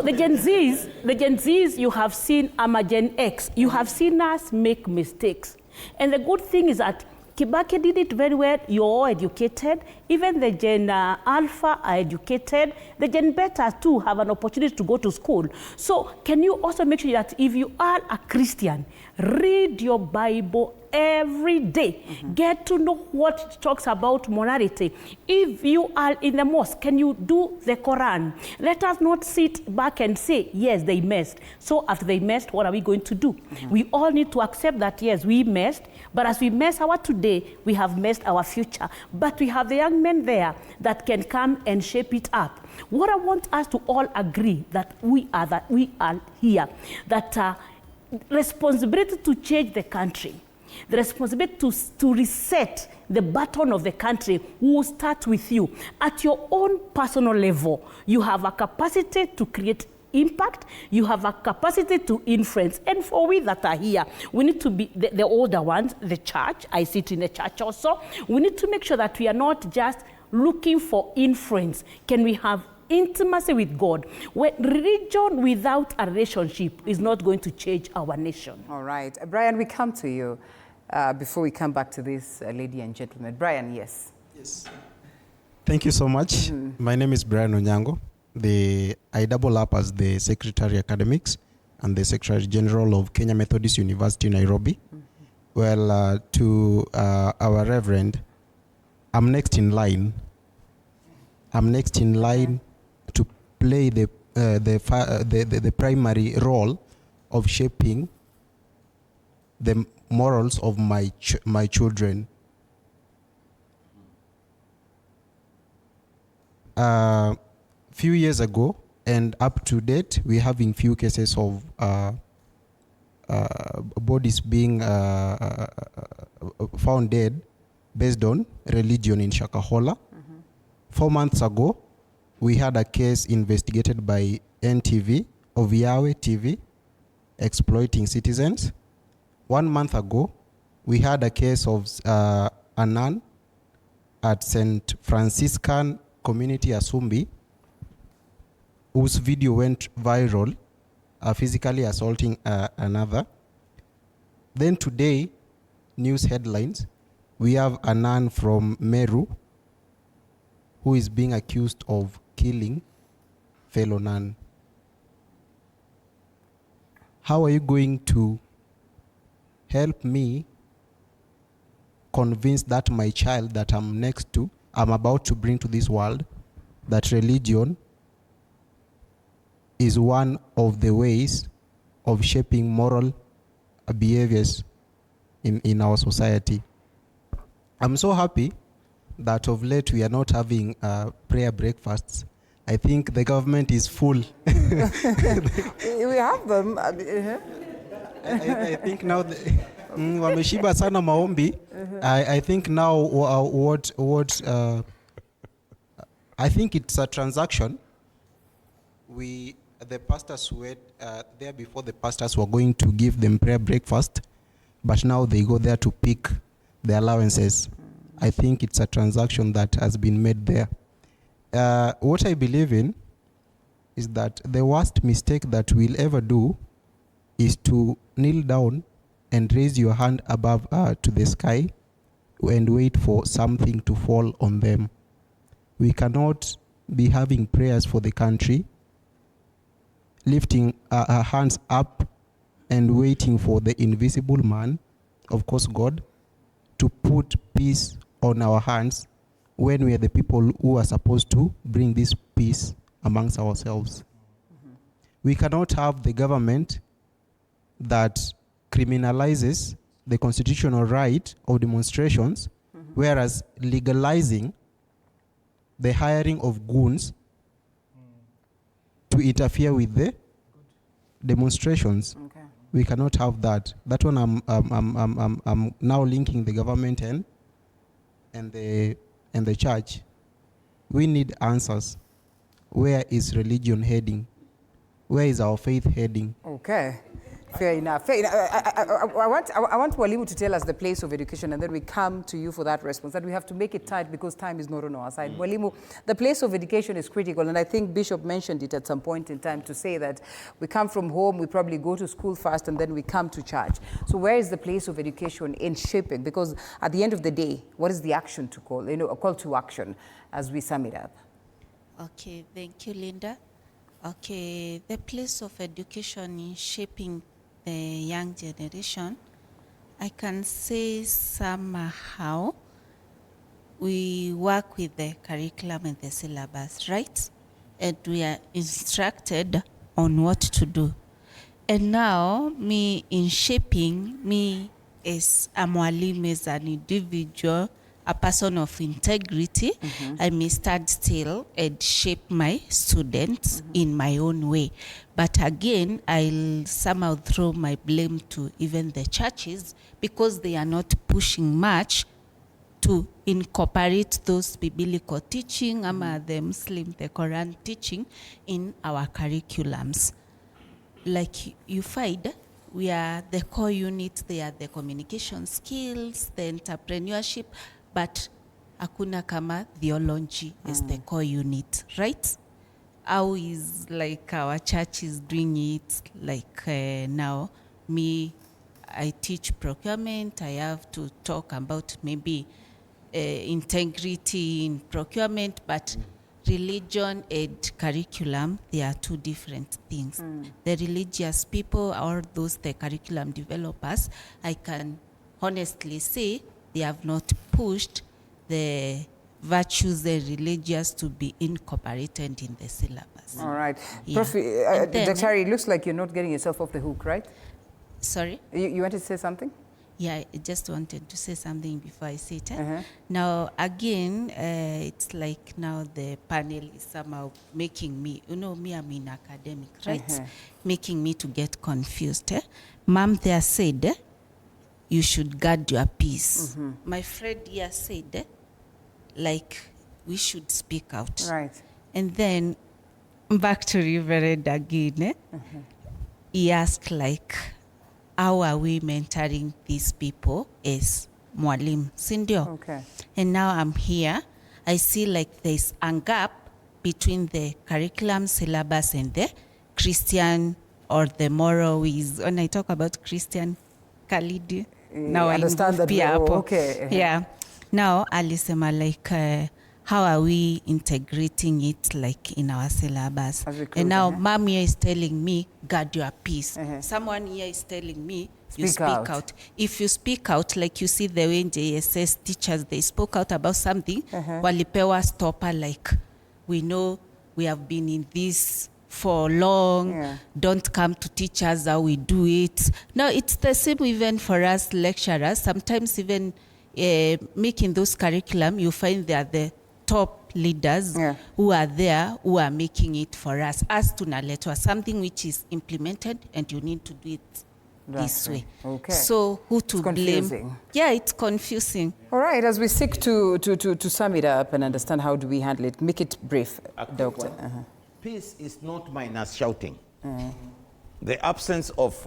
the Gen Zs, you have seen, I'm a Gen X, you have seen us make mistakes. And the good thing is that Kibaki did it very well. You're all educated. Even the Gen Alpha are educated. The Gen Beta too have an opportunity to go to school. So can you also make sure that if you are a Christian, read your Bible every day. Get to know what it talks about morality. If you are in the mosque, can you do the Quran? Let us not sit back and say, yes, they messed. So after they messed, what are we going to do? We all need to accept that, yes, we messed, but as we mess our today, we have messed our future. But we have the young men there that can come and shape it up. What I want us to all agree that we are here, that responsibility to change the country, the responsibility to reset the button of the country will start with you. At your own personal level, you have a capacity to create impact, you have a capacity to influence. And for we that are here, we need to be the older ones, the church, I sit in the church also, we need to make sure that we are not just looking for influence. Can we have intimacy with God? Where religion without a relationship is not going to change our nation. All right. Brian, we come to you before we come back to this, lady and gentleman. Brian, yes. Yes. Thank you so much. My name is Brian Onyango. I double up as the Secretary Academics and the Secretary General of Kenya Methodist University, Nairobi. Well, to our Reverend, I'm next in line. I'm next in line to play the primary role of shaping the morals of my children. Few years ago and up to date, we're having few cases of bodies being found dead based on religion in Shakahola. 4 months ago, we had a case investigated by NTV of Yahweh TV exploiting citizens. 1 month ago, we had a case of a nun at St. Franciscan Community Asumbi, whose video went viral, physically assaulting another. Then today, news headlines, we have a nun from Meru who is being accused of killing fellow nun. How are you going to help me convince that my child that I'm about to bring to this world, that religion is one of the ways of shaping moral behaviors in our society? I'm so happy that of late we are not having prayer breakfasts. I think the government is full. We have them. I think now wameshiba sana maombi. I think now I think it's a transaction. The pastors were there before. The pastors were going to give them prayer breakfast, but now they go there to pick the allowances. I think it's a transaction that has been made there. What I believe in is that the worst mistake that we'll ever do is to kneel down and raise your hand above to the sky and wait for something to fall on them. We cannot be having prayers for the country, lifting our hands up and waiting for the invisible man, of course God, to put peace on our hands when we are the people who are supposed to bring this peace amongst ourselves. We cannot have the government that criminalizes the constitutional right of demonstrations, whereas legalizing the hiring of goons to interfere with the demonstrations. Okay. We cannot have that. That one I'm now linking the government and the church. We need answers. Where is religion heading? Where is our faith heading? Okay. Fair enough. Fair enough. I want Walimu to tell us the place of education, and then we come to you for that response. That we have to make it tight because time is not on our side. Walimu, the place of education is critical, and I think Bishop mentioned it at some point in time to say that we come from home, we probably go to school first, and then we come to church. So where is the place of education in shaping? Because at the end of the day, what is the action to call? A call to action as we sum it up. Okay, thank you, Linda. Okay, the place of education in shaping the young generation, I can say somehow we work with the curriculum and the syllabus, right? And we are instructed on what to do. And now, me in shaping, me as a mwalimu, as an individual, a person of integrity, I may stand still and shape my students in my own way. But again, I'll somehow throw my blame to even the churches because they are not pushing much to incorporate those biblical teaching, the Muslim, the Quran teaching in our curriculums. Like you find, we are the core unit, they are the communication skills, the entrepreneurship, but hakuna kama theology is the core unit, right? How is like our church is doing it, like now, I teach procurement, I have to talk about maybe integrity in procurement, but religion and curriculum, they are two different things. The religious people or those, the curriculum developers, I can honestly say they have not pushed the virtues, the religious, to be incorporated in the syllabus. All right. Yeah. Prof, Dr. it looks like you're not getting yourself off the hook, right? Sorry? You wanted to say something? Yeah, I just wanted to say something before I say it. Now, again, it's like now the panel is somehow making me, me, I'm in academic, right? Making me to get confused. Mom there said, you should guard your peace. My friend here said, like, we should speak out. Right. And then back to Reverend again, he asked, like, how are we mentoring these people as Mwalim Sindio? Okay. And now I'm here. I see like there's a gap between the curriculum syllabus and the Christian or the moral ways. When I talk about Christian Khalid, now I understand that. Okay. Yeah. Now alisema like how are we integrating it like in our syllabus? And now mom here is telling me guard your peace. Someone here is telling me you speak out. If you speak out, like you see the way in JSS teachers, they spoke out about something, walipewa stopper, like we know we have been in this for long, don't come to teach us how we do it. No, it's the same even for us lecturers. Sometimes even making those curriculum, you find they are the top leaders who are there, who are making it for us. As tunaletwa, something which is implemented and you need to do it this way. Okay. So who to blame? Confusing. Yeah, it's confusing. All right, as we seek to sum it up and understand how do we handle it, make it brief, Doctor. Peace is not minus shouting. The absence of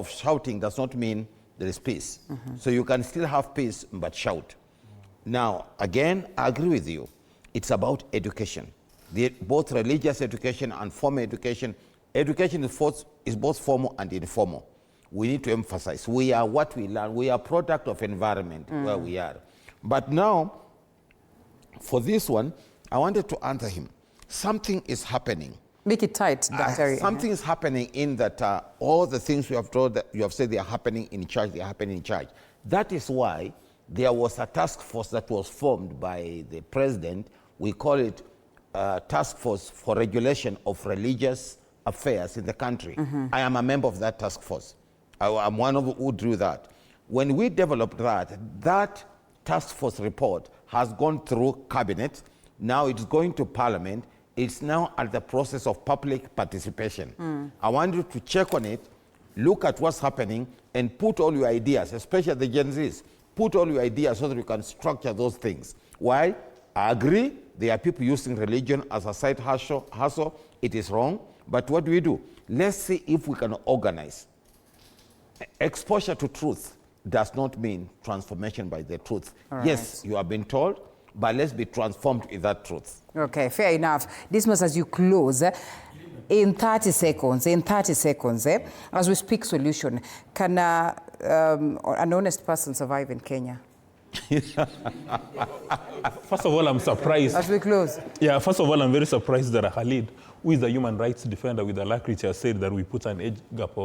shouting does not mean there is peace. So you can still have peace but shout. Now, again, I agree with you. It's about education. Both religious education and formal education. Education is both formal and informal. We need to emphasize, we are what we learn. We are product of environment where we are. But now, for this one, I wanted to answer him. Something is happening. Make it tight, Dr. Something is happening in that all the things you have told, that you have said they are happening in church, they are happening in church. That is why there was a task force that was formed by the president. We call it Task Force for Regulation of Religious Affairs in the country. I am a member of that task force. I'm one of who drew that. When we developed that task force report has gone through cabinet. Now it's going to parliament. It's now at the process of public participation. I want you to check on it, look at what's happening, and put all your ideas, especially the Gen Zs, put all your ideas so that we can structure those things. Why? I agree, there are people using religion as a side hustle. It is wrong, but what do? Let's see if we can organize. Exposure to truth does not mean transformation by the truth. Right. Yes, you have been told, but let's be transformed with that truth. Okay, fair enough. Dismas, as you close, in 30 seconds, as we speak solution, can an honest person survive in Kenya? First of all, I'm surprised. As we close. Yeah, first of all, I'm very surprised that Khalid, who is a human rights defender with alacrity, has said that we put an age gap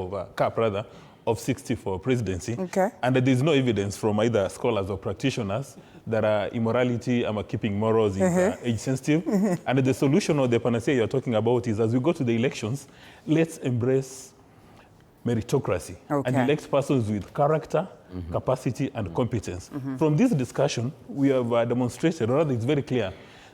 of 60 for presidency. Okay. And that there's no evidence from either scholars or practitioners that immorality and keeping morals is age sensitive. And the solution or the panacea you're talking about is, as we go to the elections, let's embrace meritocracy and elect persons with character, capacity, and competence. From this discussion, we have demonstrated, or rather it's very clear,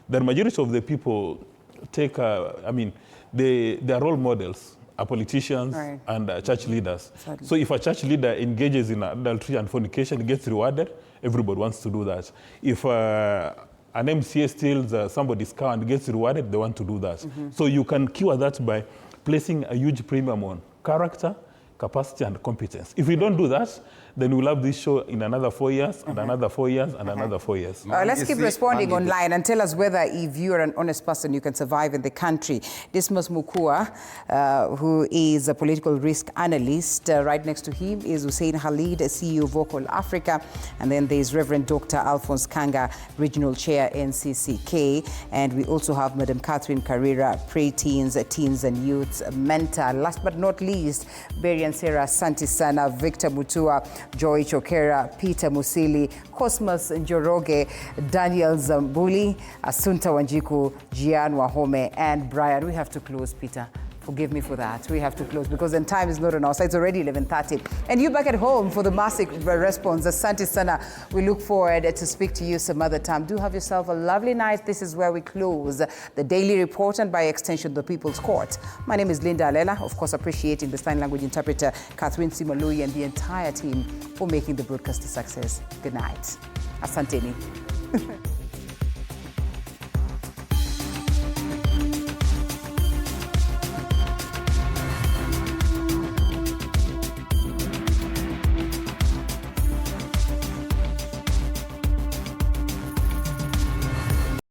that the majority of the people take, they are role models, are politicians and church leaders. So if a church leader engages in adultery and fornication, gets rewarded, everybody wants to do that. If an MCA steals somebody's car and gets rewarded, they want to do that. So you can cure that by placing a huge premium on character, capacity, and competence. If we don't do that, then we'll have this show in another 4 years, and another 4 years, and another 4 years. Let's keep responding online and tell us whether if you're an honest person, you can survive in the country. Dismas Mukua, who is a political risk analyst. Right next to him is Hussein Khalid, CEO of Vocal Africa. And then there's Reverend Dr. Alphonse Kanga, Regional Chair, NCCK. And we also have Madam Catherine Carrera, Pre-Teens, Teens and Youths Mentor. Last but not least, Berian Sarah Santisana, Victor Mutua, Joy Chokera, Peter Musili, Cosmos Njoroge, Daniel Zambuli, Asunta Wanjiku, Gian Wahome, and Brian. We have to close, Peter. Forgive me for that. We have to close because then time is not on our side. It's already 11:30. And you back at home for the massive response. Asante sana. We look forward to speak to you some other time. Do have yourself a lovely night. This is where we close the Daily Report and by extension, the People's Court. My name is Linda Alela. Of course, appreciating the sign language interpreter, Catherine Simalui, and the entire team for making the broadcast a success. Good night. Asanteni.